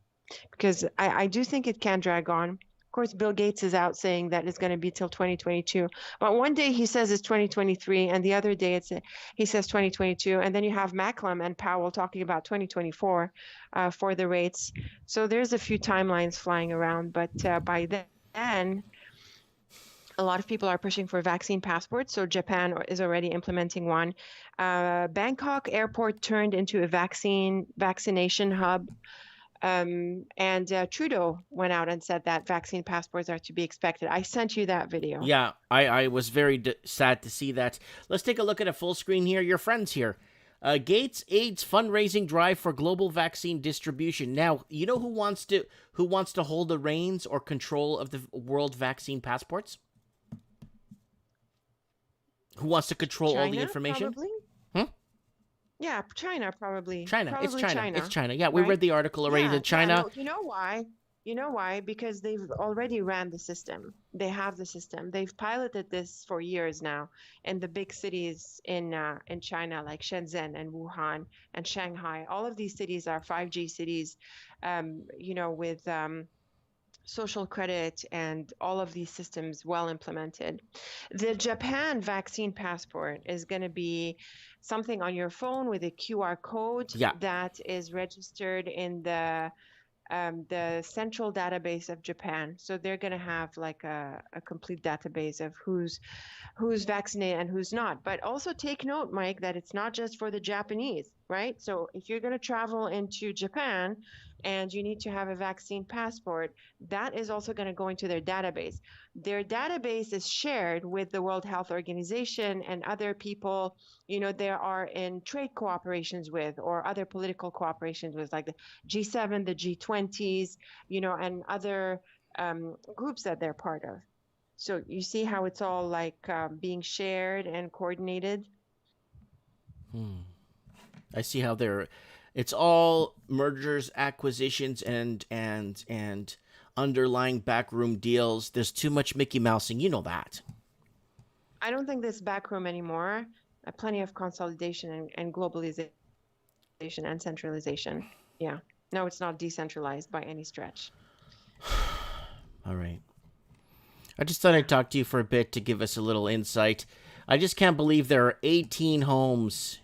because I do think it can drag on. Of course, Bill Gates is out saying that it's going to be till 2022. But one day he says it's 2023, and the other day he says 2022. And then you have Macklem and Powell talking about 2024 for the rates. So there's a few timelines flying around. But by then, a lot of people are pushing for vaccine passports. So Japan is already implementing one. Bangkok airport turned into a vaccination hub. And Trudeau went out and said that vaccine passports are to be expected. I sent you that video. Yeah, I was very sad to see that. Let's take a look at a full screen here. Your friends here. Gates aids fundraising drive for global vaccine distribution. Now, you know who wants to hold the reins or control of the world vaccine passports? Who wants to control all the information? Probably? Yeah, China probably. China. Probably It's China. China. It's China. Yeah, we right? read the article already. Yeah, That China. no, you know why? You know why? Because they've already ran the system. They have the system. They've piloted this for years now in the big cities in China, like Shenzhen and Wuhan and Shanghai. All of these cities are 5G cities, with social credit and all of these systems well implemented. The Japan vaccine passport is going to be something on your phone with a QR code that is registered in the central database of Japan. So they're going to have like a complete database of who's vaccinated and who's not. But also take note, Mike, that it's not just for the Japanese, right? So if you're going to travel into Japan and you need to have a vaccine passport, that is also going to go into their database. Their database is shared with the World Health Organization and other people, they are in trade cooperations with, or other political cooperations with, like the G7, the G20s, and other groups that they're part of. So you see how it's all like being shared and coordinated? I see how it's all mergers, acquisitions, and underlying backroom deals. There's too much Mickey Mousing. You know that. I don't think there's backroom anymore. Plenty of consolidation and globalization and centralization. Yeah. No, it's not decentralized by any stretch. All right. I just thought I'd talk to you for a bit to give us a little insight. I just can't believe there are 18 homes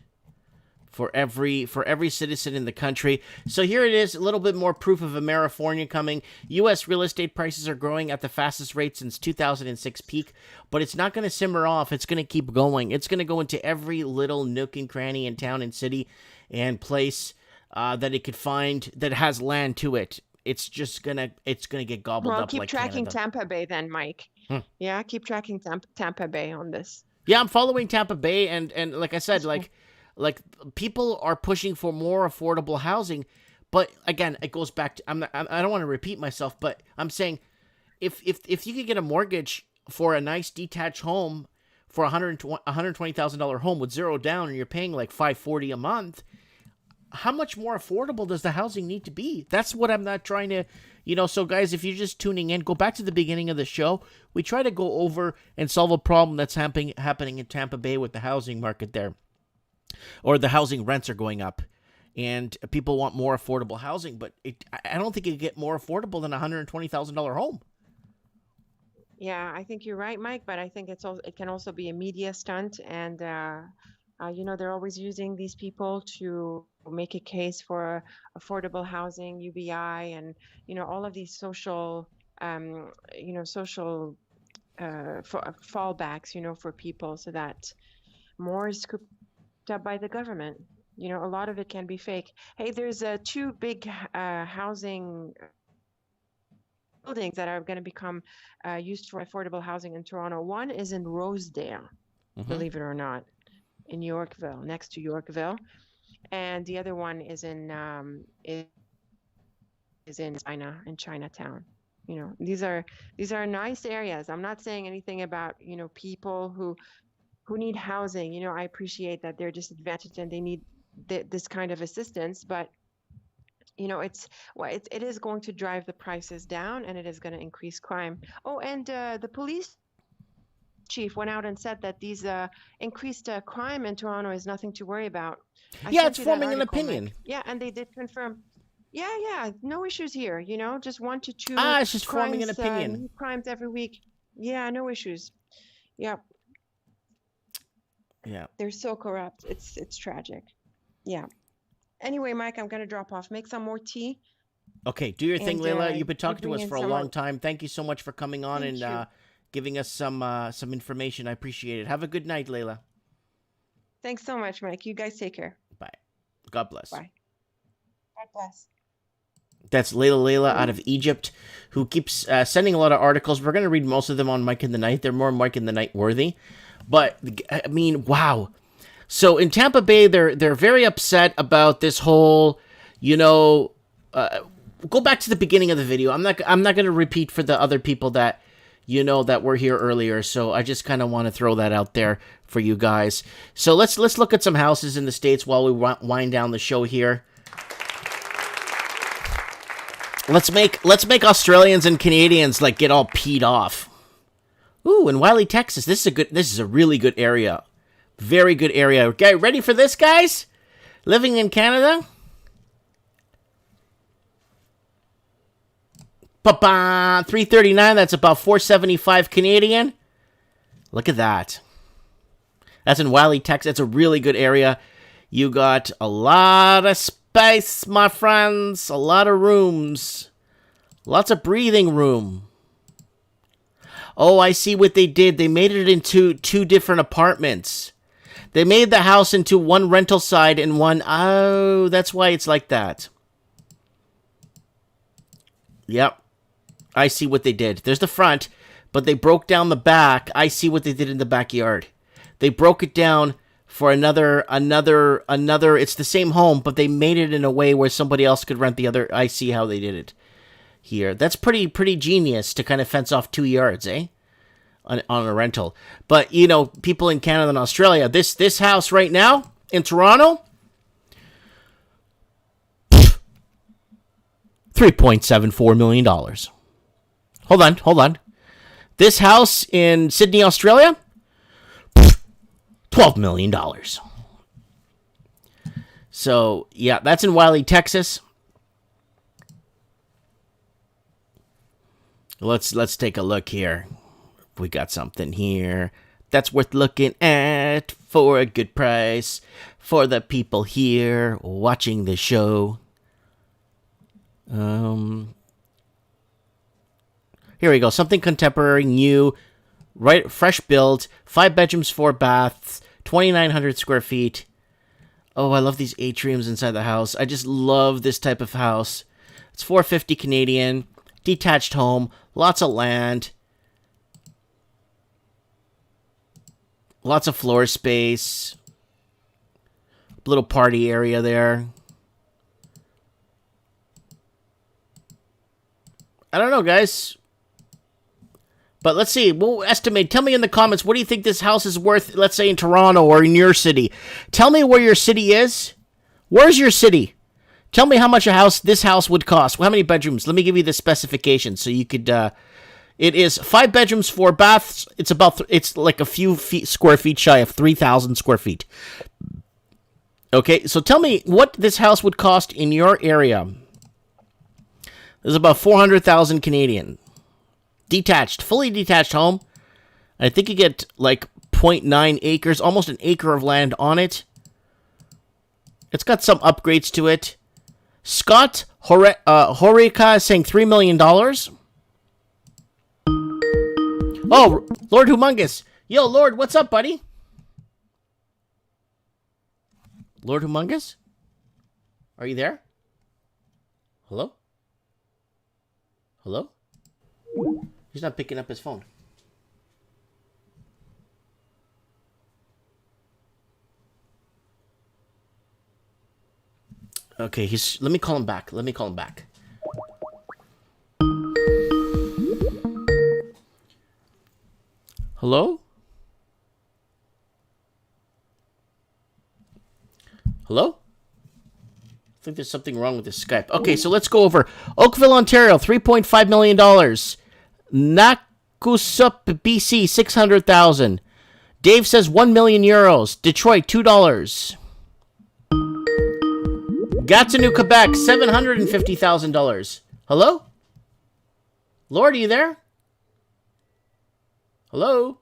for every citizen in the country. So here it is, a little bit more proof of Amerifornia coming. U.S. real estate prices are growing at the fastest rate since 2006 peak, but it's not going to simmer off. It's going to keep going. It's going to go into every little nook and cranny in town and city and place that it could find that has land to it. It's gonna get gobbled up. Keep like tracking Canada. Tampa Bay then, Mike. Yeah, keep tracking Tampa Bay on this. Yeah, I'm following Tampa Bay, and like I said, like people are pushing for more affordable housing, but again, it goes back to I don't want to repeat myself, but I'm saying if you could get a mortgage for a nice detached home for $120,000 home with zero down, and you're paying like $540 a month, how much more affordable does the housing need to be? That's what I'm not trying to, so guys, if you're just tuning in, go back to the beginning of the show. We try to go over and solve a problem that's happening in Tampa Bay with the housing market there, or the housing rents are going up, and people want more affordable housing, but I don't think it can get more affordable than a $120,000 home. Yeah, I think you're right, Mike, but I think it can also be a media stunt, and they're always using these people to make a case for affordable housing, UBI, and all of these social, fallbacks, for people, so that more is scooped up by the government. A lot of it can be fake. Hey, there's two big housing buildings that are going to become used for affordable housing in Toronto. One is in Rosedale, believe it or not, in Yorkville, next to Yorkville, and the other one is in Chinatown. These are nice areas. I'm not saying anything about people who need housing. I appreciate that they're disadvantaged and they need this kind of assistance, but it is going to drive the prices down, and it is going to increase crime. Oh, and the police chief went out and said that these increased crime in Toronto is nothing to worry about. It's forming an opinion. Mike. Yeah, and they did confirm. Yeah, no issues here. Just 1 to 2. It's just forming an opinion. New crimes every week. Yeah, no issues. Yeah. Yeah. They're so corrupt. It's tragic. Yeah. Anyway, Mike, I'm going to drop off. Make some more tea. Okay, do your thing, Layla. You've been talking to us for a long time. Thank you so much for coming on and giving us some information. I appreciate it. Have a good night, Layla. Thanks so much, Mike. You guys take care. Bye. God bless. Bye. God bless. That's Layla out of Egypt, who keeps sending a lot of articles. We're going to read most of them on Mike in the Night. They're more Mike in the Night worthy. But, I mean, wow. So in Tampa Bay, they're very upset about this whole, go back to the beginning of the video. I'm not going to repeat for the other people that, that were here earlier. So I just kind of want to throw that out there for you guys. So let's look at some houses in the States while we wind down the show here. Let's make Australians and Canadians get all peed off. Ooh, in Wiley, Texas. This is a really good area. Very good area. Okay, ready for this, guys? Living in Canada? Ba-ba! $339, that's about $475 Canadian. Look at that. That's in Wiley, Texas. It's a really good area. You got a lot of space, my friends. A lot of rooms. Lots of breathing room. Oh, I see what they did. They made it into 2 different apartments. They made the house into one rental side and one... Oh, that's why it's like that. Yep. I see what they did. There's the front, but they broke down the back. I see what they did in the backyard. They broke it down for another... It's the same home, but they made it in a way where somebody else could rent the other... I see how they did it here. That's pretty genius to kind of fence off 2 yards, eh? On a rental. But, people in Canada and Australia, this house right now in Toronto, $3.74 million. Hold on. This house in Sydney, Australia, $12 million. So, yeah, that's in Wiley, Texas. Let's take a look here. We got something here that's worth looking at for a good price for the people here watching the show. Here we go. Something contemporary, new, right? Fresh build, 5 bedrooms, 4 baths, 2,900 square feet. Oh, I love these atriums inside the house. I just love this type of house. It's $450 Canadian, detached home, lots of land. Lots of floor space. Little party area there. I don't know, guys. But let's see. We'll estimate. Tell me in the comments, what do you think this house is worth, let's say in Toronto or in your city? Tell me where your city is. Where's your city? Tell me how much this house would cost. How many bedrooms? Let me give you the specifications so you could... it is 5 bedrooms, 4 baths. It's like a few square feet shy of 3,000 square feet. Okay, so tell me what this house would cost in your area. This is about 400,000 Canadian. Detached, fully detached home. I think you get like 0.9 acres, almost an acre of land on it. It's got some upgrades to it. Scott Horica is saying $3 million. Oh, Lord Humongous. Yo, Lord, what's up, buddy? Lord Humongous? Are you there? Hello? Hello? He's not picking up his phone. Okay, let me call him back. Hello? Hello? I think there's something wrong with this Skype. Okay, so let's go over Oakville, Ontario, $3.5 million. Nakusup, BC, 600,000. Dave says 1 million euros. Detroit, $2. Gatineau, Quebec, $750,000. Hello? Lord, are you there? Hello?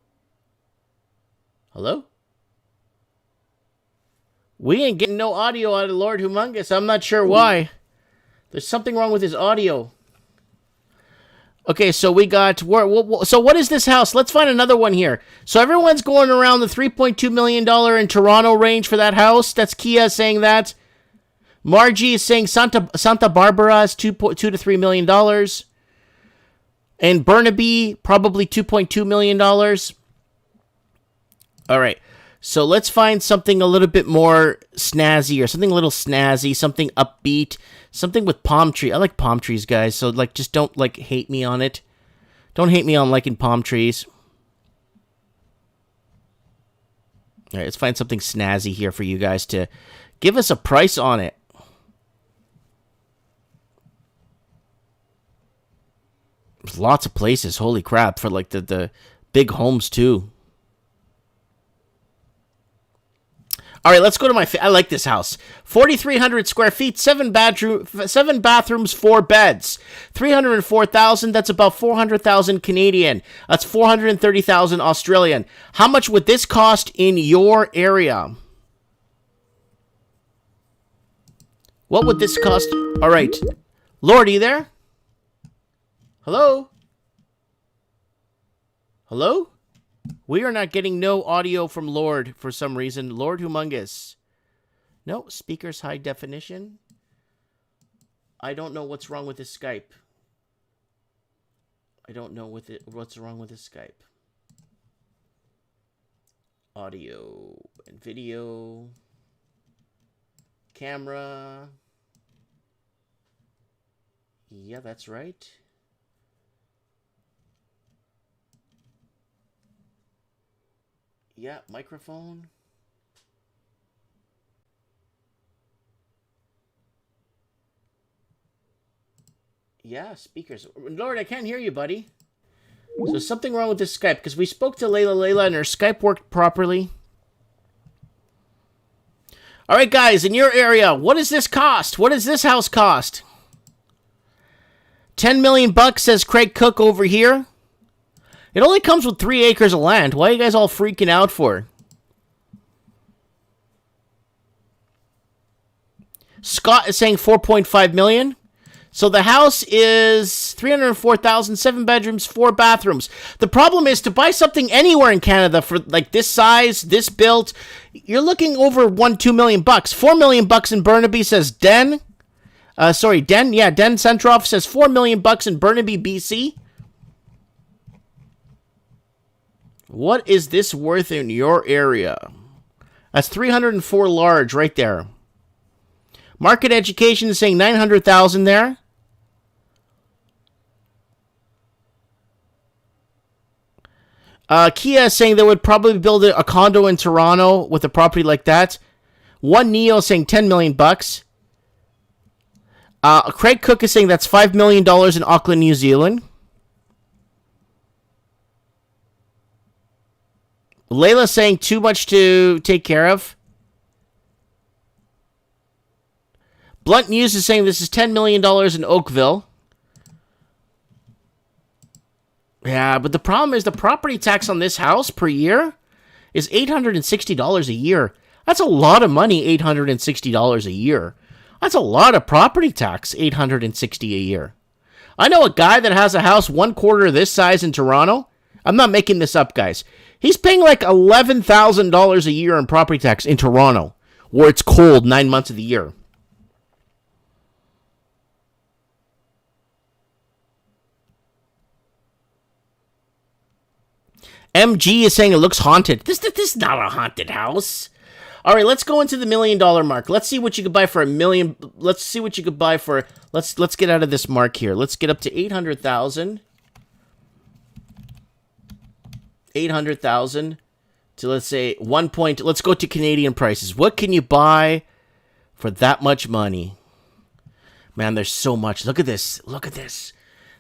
Hello? We ain't getting no audio out of Lord Humongous. I'm not sure why. There's something wrong with his audio. Okay, so we got... So what is this house? Let's find another one here. So everyone's going around the $3.2 million in Toronto range for that house. That's Kia saying that. Margie is saying Santa Barbara is $2 to $3 million. And Burnaby, probably $2.2 million. All right. So let's find something a little bit more snazzy, or something a little snazzy, something upbeat, something with palm tree. I like palm trees, guys. So like, just don't like hate me on it. Don't hate me on liking palm trees. All right, let's find something snazzy here for you guys to give us a price on it. There's lots of places, holy crap, for like the big homes too. All right, let's go to I like this house. 4,300 square feet, 7 bathrooms, 4 beds. 304,000, that's about 400,000 Canadian. That's 430,000 Australian. How much would this cost in your area? What would this cost? All right. Lord, are you there? Hello? Hello? We are not getting no audio from Lord for some reason. Lord Humongous. No, speakers high definition. I don't know what's wrong with this Skype. I don't know what's wrong with this Skype. Audio and video. Camera. Yeah, that's right. Yeah, microphone. Yeah, speakers. Lord, I can't hear you, buddy. So something wrong with this Skype, because we spoke to Layla and her Skype worked properly. All right, guys, in your area, what does this cost? What does this house cost? 10 million bucks, says Craig Cook over here. It only comes with 3 acres of land. Why are you guys all freaking out for? Scott is saying 4.5 million. So the house is 304,000, 7 bedrooms, 4 bathrooms. The problem is to buy something anywhere in Canada for like this size, this built, you're looking over 2 million bucks. 4 million bucks in Burnaby, says Den. Den. Yeah, Den Centroff says 4 million bucks in Burnaby, BC. What is this worth in your area? That's 304 large right there. Market Education is saying 900,000 there. Kia is saying they would probably build a condo in Toronto with a property like that. One Neo is saying $10 million. Craig Cook is saying that's $5 million in Auckland, New Zealand. Layla saying too much to take care of. Blunt News is saying this is $10 million in Oakville. Yeah, but the problem is the property tax on this house per year is $860 a year. That's a lot of money, $860 a year. That's a lot of property tax, $860 a year. I know a guy that has a house 1/4 this size in Toronto. I'm not making this up, guys. He's paying like $11,000 a year in property tax in Toronto, where it's cold 9 months of the year. MG is saying it looks haunted. This is not a haunted house. All right, let's go into the $1 million mark. Let's see what you could buy for $1 million. Let's see what you could buy for. Let's get out of this mark here. Let's get up to 800,000. 800,000 to, let's say, 1 point. Let's go to Canadian prices. What can you buy for that much money? Man, there's so much. Look at this. Look at this.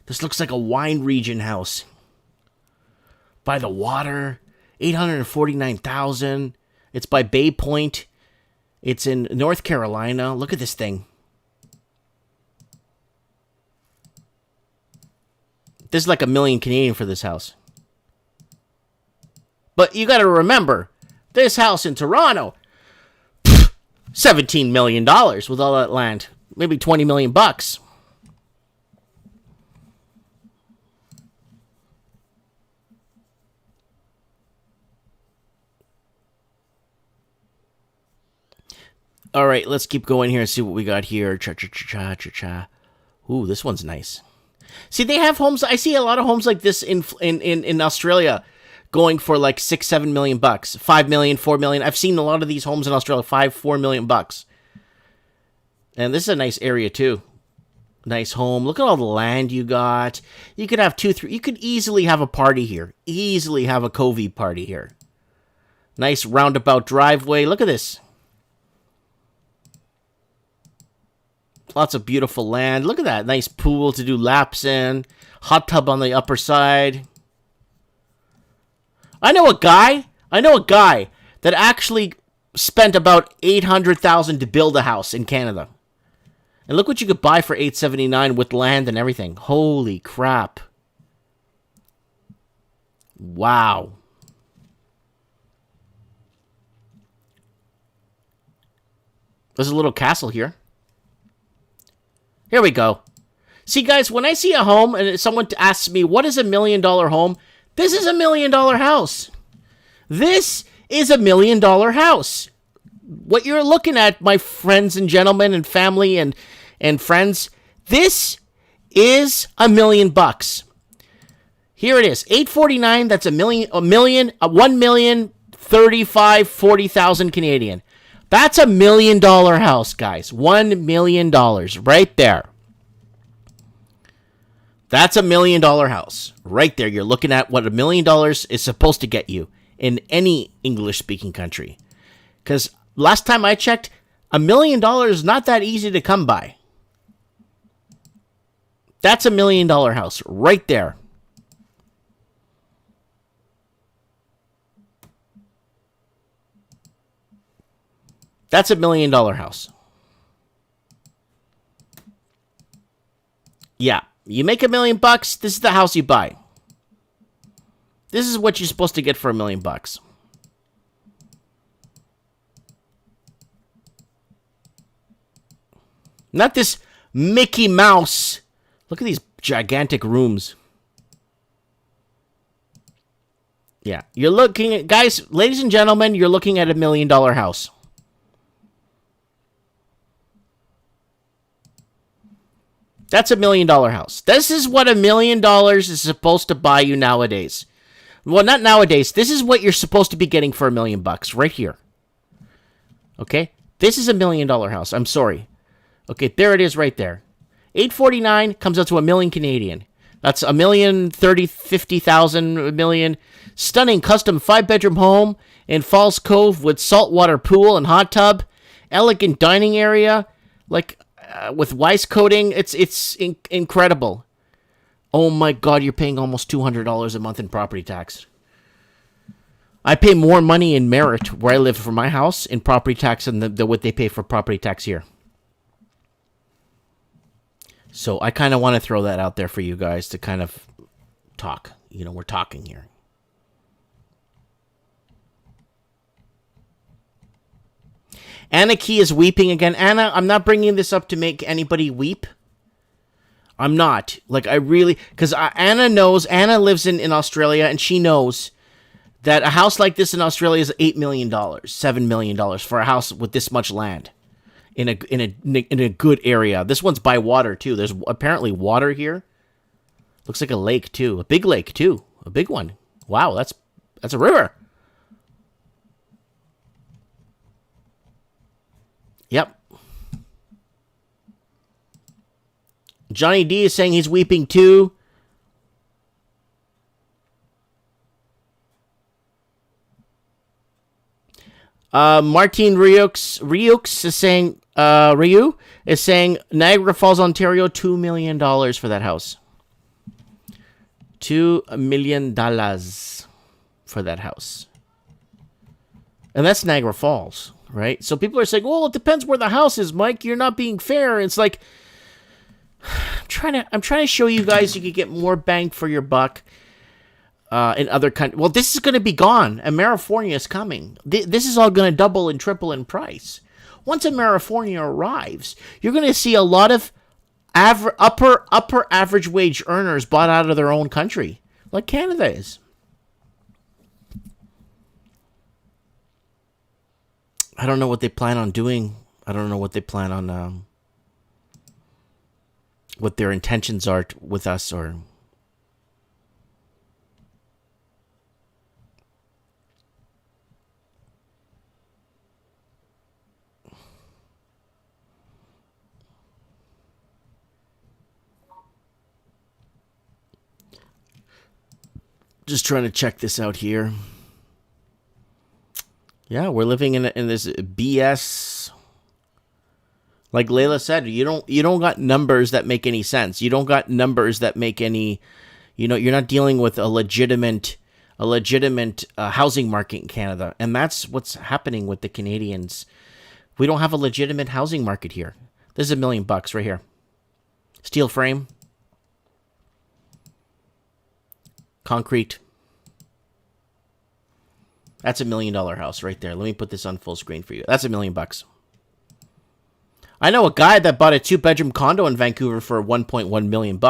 This looks like a wine region house. By the water, 849,000. It's by Bay Point. It's in North Carolina. Look at this thing. This is like $1 million Canadian for this house. But you got to remember, this house in Toronto, $17 million with all that land. Maybe $20 million. All right, let's keep going here and see what we got here. Cha-cha-cha-cha-cha-cha. Ooh, this one's nice. See, they have homes. I see a lot of homes like this in Australia going for like $6-7 million, $5 million, $4 million. I've seen a lot of these homes in Australia, $5-4 million. And this is a nice area too. Nice home. Look at all the land you got. You could have 2-3. You could easily have a party here. Easily have a COVID party here. Nice roundabout driveway. Look at this. Lots of beautiful land. Look at that. Nice pool to do laps in. Hot tub on the upper side. I know a guy that actually spent about $800,000 to build a house in Canada. And look what you could buy for $879 with land and everything. Holy crap. Wow. There's a little castle here. Here we go. See, guys, when I see a home and someone asks me, what is $1 million home? This is $1 million house. This is $1 million house. What you're looking at, my friends and gentlemen and family and friends, this is $1 million. Here it is, $849. That's $1,035,040 Canadian. That's $1 million house, guys. $1 million right there. That's $1 million house right there. You're looking at what $1 million is supposed to get you in any English-speaking country. Because last time I checked, $1 million is not that easy to come by. That's $1 million house right there. That's $1 million house. Yeah, you make $1 million bucks, this is the house you buy. This is what you're supposed to get for $1 million bucks. Not this Mickey Mouse. Look at these gigantic rooms. Yeah, you're looking at, guys, ladies and gentlemen, you're looking at $1 million house. That's $1 million house. This is what $1 million is supposed to buy you nowadays. Well, not nowadays. This is what you're supposed to be getting for $1 million right here. Okay? This is $1 million house. I'm sorry. Okay, there it is right there. $849 comes out to $1 million Canadian. That's $1,050,000, $1 million. Stunning custom 5-bedroom home in Falls Cove with saltwater pool and hot tub. Elegant dining area, like with wainscoting. It's incredible. Oh my God, you're paying almost $200 a month in property tax. I pay more money in Merritt, where I live, for my house in property tax than what they pay for property tax here. So I kind of want to throw that out there for you guys to kind of talk. You know, we're talking here. Anna Key is weeping again. Anna, I'm not bringing this up to make anybody weep. I'm not. Like, I really... Because Anna knows... Anna lives in Australia, and she knows that a house like this in Australia is $8 million, $7 million for a house with this much land in a good area. This one's by water, too. There's apparently water here. Looks like a lake, too. A big lake, too. A big one. Wow, that's a river. Yep. Johnny D is saying he's weeping too. Martin Rieux is saying Ryu is saying Niagara Falls, Ontario, $2 million for that house. $2 million for that house. And that's Niagara Falls, right? So people are saying, well, it depends where the house is, Mike. You're not being fair. It's like, I'm trying to show you guys you could get more bang for your buck in other countries. Well, this is going to be gone. Amerifornia is coming. This is all going to double and triple in price. Once Amerifornia arrives, you're going to see a lot of upper average wage earners bought out of their own country, like Canada is. I don't know what they plan on doing. I don't know what they plan on, what their intentions are with us, or... Just trying to check this out here. Yeah, we're living in this BS. Like Layla said, you don't got numbers that make any sense. You don't got numbers that make any, you're not dealing with a legitimate housing market in Canada, and that's what's happening with the Canadians. We don't have a legitimate housing market here. This is $1 million right here. Steel frame, concrete. That's $1 million house right there. Let me put this on full screen for you. That's $1 million. I know a guy that bought a 2-bedroom condo in Vancouver for $1.1 million.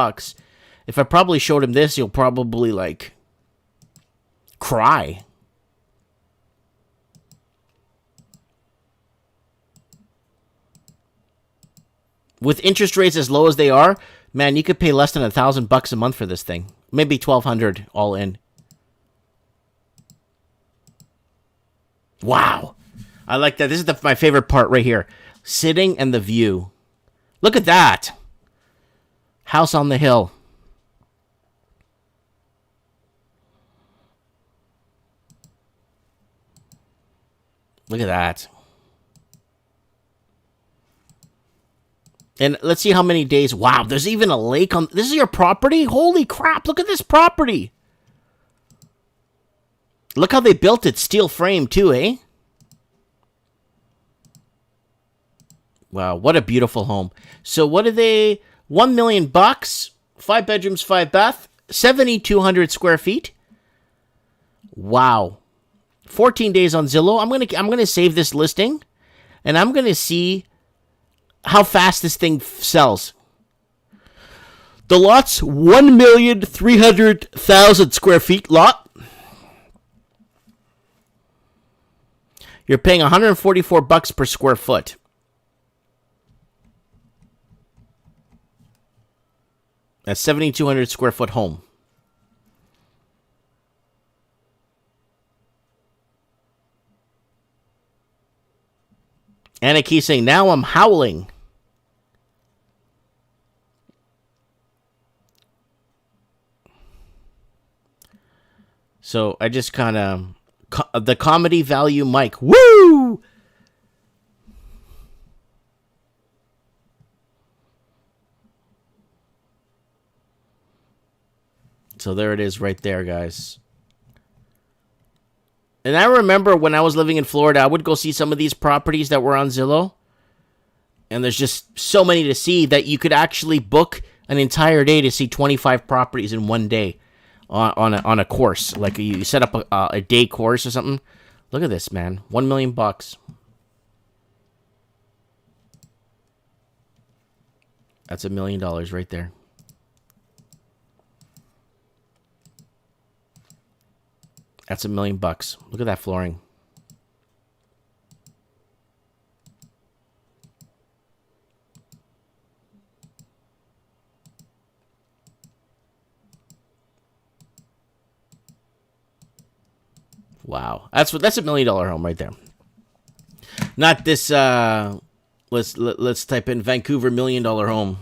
If I probably showed him this, he'll probably like cry. With interest rates as low as they are, man, you could pay less than $1,000 a month for this thing. Maybe $1,200 all in. Wow. I like that. This is my favorite part right here. Sitting and the view. Look at that. House on the hill. Look at that. And let's see how many days. Wow, there's even a lake on... This is your property? Holy crap, look at this property. Look how they built it. Steel frame too, eh? Wow, what a beautiful home. So what are they? $1 million, 5 bedrooms, 5 bath, 7,200 square feet. Wow. 14 days on Zillow. I'm gonna save this listing, and I'm gonna see how fast this thing sells. The lot's 1,300,000 square feet lot. You're paying $144 per square foot. That's 7,200 square foot home. Anna Key saying, now I'm howling. So I just kind of, the comedy value mic. Woo! So there it is right there, guys. And I remember when I was living in Florida, I would go see some of these properties that were on Zillow. And there's just so many to see that you could actually book an entire day to see 25 properties in one day on a course. Like you set up a day course or something. Look at this, man. $1 million. That's $1 million right there. That's $1 million. Look at that flooring. Wow, that's $1 million home right there. Not this. Let's type in Vancouver $1 million home.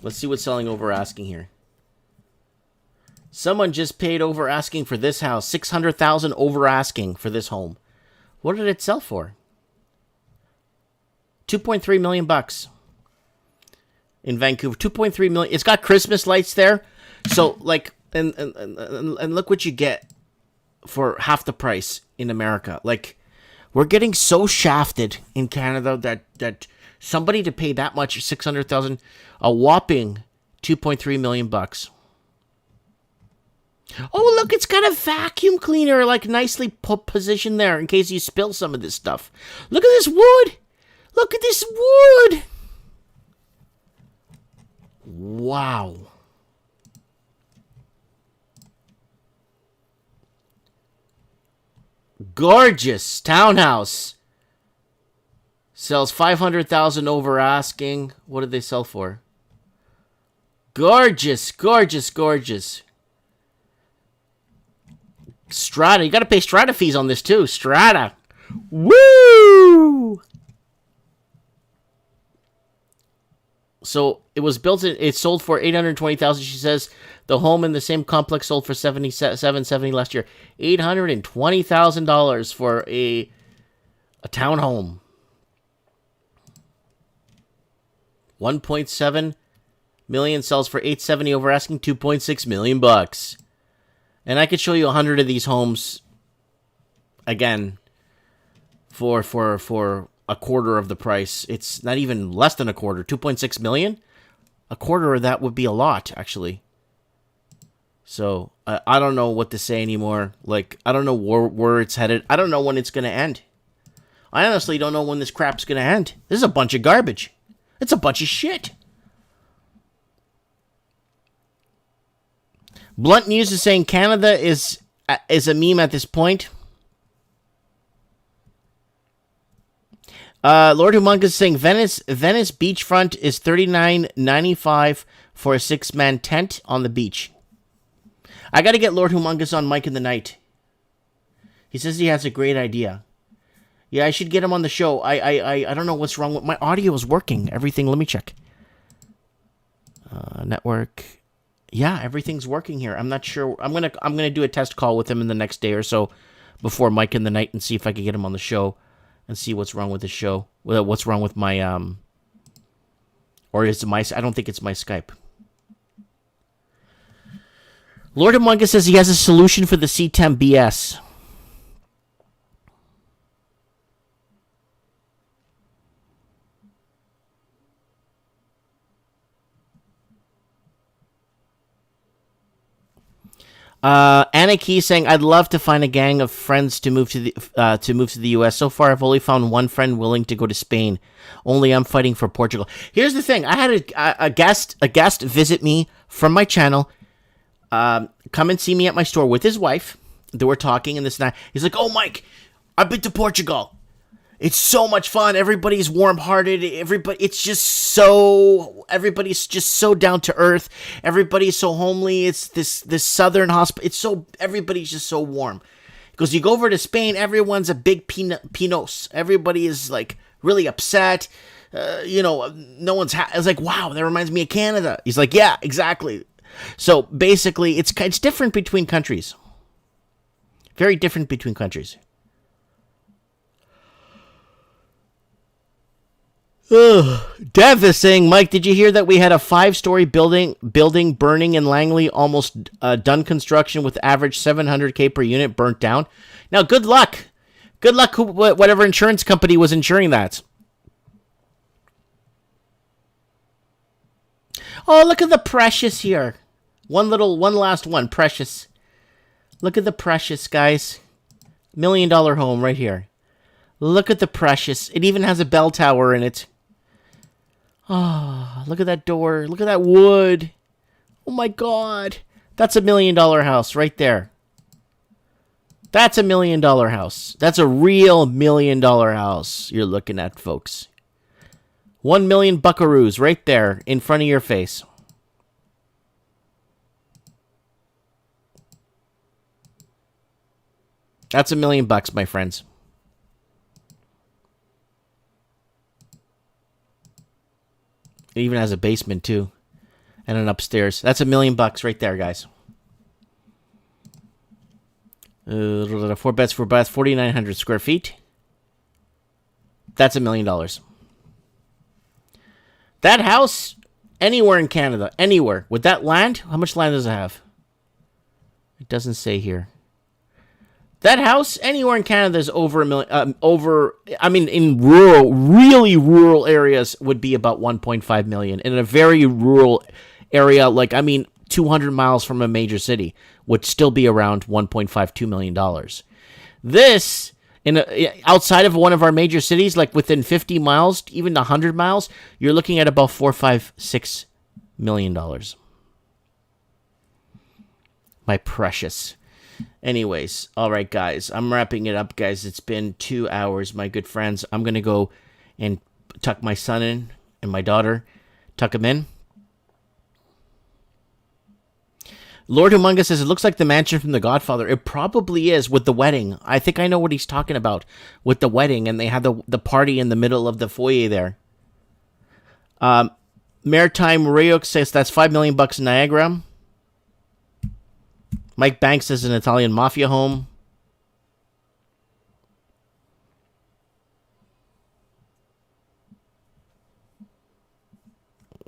Let's see what's selling over asking here. Someone just paid over asking for this house. $600,000 over asking for this home. What did it sell for? $2.3 million in Vancouver. $2.3 million. It's got Christmas lights there. So like, and look what you get for half the price in America. Like, we're getting so shafted in Canada that somebody to pay that much, $600,000, a whopping $2.3 million. Oh, look, it's got a vacuum cleaner, like nicely positioned there in case you spill some of this stuff. Look at this wood. Look at this wood. Wow. Gorgeous townhouse. Sells $500,000 over asking. What did they sell for? Gorgeous, gorgeous, gorgeous. Strata. You got to pay strata fees on this too. Strata. Woo! So it was built. It sold for $820,000. She says the home in the same complex sold for $770 last year. $820,000 for a townhome. 1.7 million sells for $870 over asking. $2.6 million. And I could show you 100 of these homes again for a quarter of the price. It's not even less than a quarter. 2.6 million. A quarter of that would be a lot, actually. So I don't know what to say anymore. Like, I don't know where it's headed. I don't know when it's gonna end. I honestly don't know when this crap's gonna end. This is a bunch of garbage. It's a bunch of shit. Blunt News is saying Canada is a meme at this point. Lord Humongous is saying Venice beachfront is $39.95 for a 6-man tent on the beach. I got to get Lord Humongous on Mike in the Night. He says he has a great idea. Yeah, I should get him on the show. I don't know what's wrong with my audio is working. Everything. Let me check. Network. Yeah, everything's working here. I'm not sure. I'm gonna do a test call with him in the next day or so before Mike in the Night and see if I can get him on the show and see what's wrong with the show. What's wrong with my or is it my? I don't think it's my Skype. Lord Among Us says he has a solution for the C10 BS. Anna Key saying, "I'd love to find a gang of friends to move to the U.S. So far, I've only found one friend willing to go to Spain. Only I'm fighting for Portugal." Here's the thing: I had a guest visit me from my channel, come and see me at my store with his wife. They were talking and this and that. He's like, "Oh, Mike, I've been to Portugal. It's so much fun. Everybody's warm-hearted. Everybody's just so down to earth. Everybody's so homely. It's this southern hospital. Everybody's just so warm. Because you go over to Spain, everyone's a big pinos. Everybody is like really upset. No one's. It's like, wow, that reminds me of Canada. He's like, yeah, exactly. So basically, it's different between countries. Very different between countries. Dev is saying, Mike, did you hear that we had a 5-story building burning in Langley, almost done construction with average $700K per unit burnt down? Now, good luck. Good luck, whatever insurance company was insuring that. Oh, look at the Precious here. One last one, Precious. Look at the Precious, guys. $1 million home right here. Look at the Precious. It even has a bell tower in it. Oh, look at that door. Look at that wood. Oh my God. That's $1 million house right there. That's $1 million house. That's a real $1 million house you're looking at, folks. 1 million buckaroos right there in front of your face. That's $1 million, my friends. It even has a basement too, and an upstairs. That's $1 million right there, guys. 4 beds, 4 baths, 4,900 square feet. That's $1 million. That house, anywhere in Canada, anywhere with that land. How much land does it have? It doesn't say here. That house anywhere in Canada is over $1 million. In really rural areas would be about 1.5 million. In a very rural area, 200 miles from a major city, would still be around $1.52 million. This, outside of one of our major cities, like within 50 miles, even 100 miles, you're looking at about $4, $5, $6 million. My precious. Anyways, all right, guys, I'm wrapping it up, guys. It's been 2 hours, my good friends. I'm going to go and tuck my son in and my daughter. Tuck them in. Lord Humunga says, it looks like the mansion from The Godfather. It probably is with the wedding. I think I know what he's talking about with the wedding, and they had the party in the middle of the foyer there. Maritime Rayok says that's $5 million in Niagara. Mike Banks is an Italian mafia home.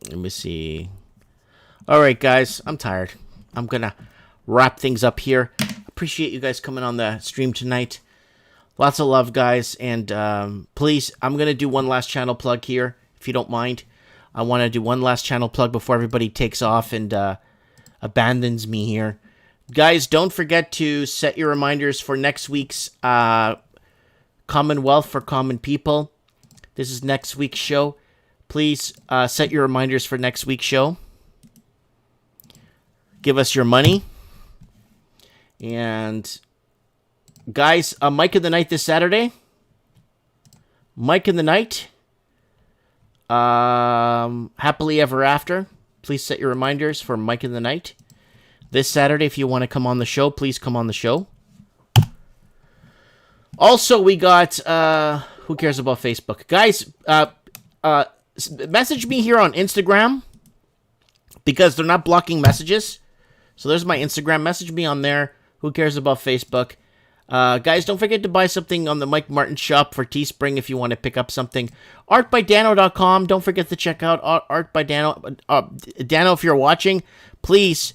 Let me see. All right, guys. I'm tired. I'm going to wrap things up here. Appreciate you guys coming on the stream tonight. Lots of love, guys. And please, I'm going to do one last channel plug here, if you don't mind. I want to do one last channel plug before everybody takes off and abandons me here. Guys, don't forget to set your reminders for next week's Commonwealth for Common People. This is next week's show. Please set your reminders for next week's show. Give us your money. And guys, Mike in the Night this Saturday. Mike in the Night. Happily Ever After. Please set your reminders for Mike in the Night. This Saturday, if you want to come on the show, please come on the show. Also, we got, who cares about Facebook? Guys, message me here on Instagram because they're not blocking messages. So there's my Instagram. Message me on there. Who cares about Facebook? Guys, don't forget to buy something on the Mike Martin shop for Teespring if you want to pick up something. Artbydano.com. Don't forget to check out Art by Dano. Dano, if you're watching, please...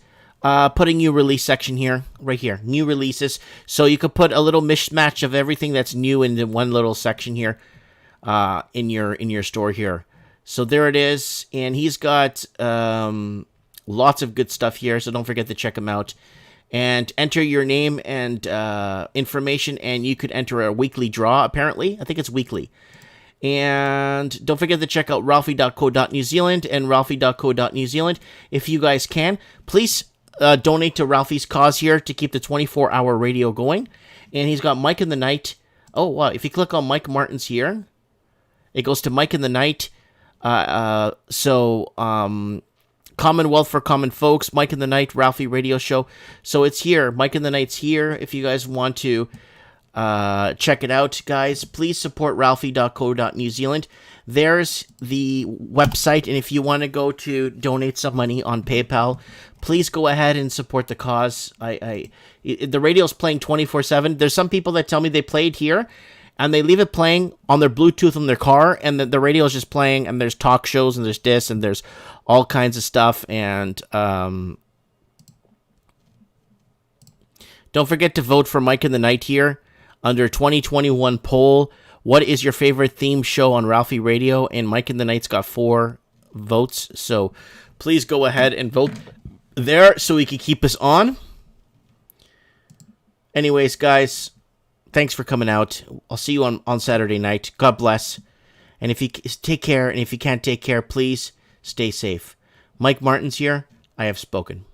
put a new release section here, right here, new releases. So you could put a little mishmash of everything that's new into one little section here, in your store here. So there it is, and he's got lots of good stuff here. So don't forget to check him out, and enter your name and information, and you could enter a weekly draw. Apparently, I think it's weekly. And don't forget to check out Ralphie.co.New Zealand and Ralphie.co.New Zealand if you guys can. Please. Donate to Ralphie's cause here to keep the 24-hour radio going. And he's got Mike in the Night Oh, wow. If you click on Mike Martins here, it goes to Mike in the Night. Commonwealth for Common Folks, Mike in the Night, Ralphie Radio Show. So it's here. Mike in the Night's here. If you guys want to check it out, guys, please support ralphie.co.new Zealand. There's the website, and if you want to go to donate some money on PayPal, please go ahead and support the cause. The radio's playing 24/7. There's some people that tell me they played here, and they leave it playing on their Bluetooth in their car, and the radio is just playing, and there's talk shows, and there's this, and there's all kinds of stuff, and don't forget to vote for Mike in the Night here under 2021 poll. What is your favorite theme show on Ralphie Radio? And Mike in the Night's got 4 votes, so please go ahead and vote there so we can keep us on. Anyways, guys, thanks for coming out. I'll see you on Saturday night. God bless. And if you take care, and if you can't take care, please stay safe. Mike Martins here. I have spoken.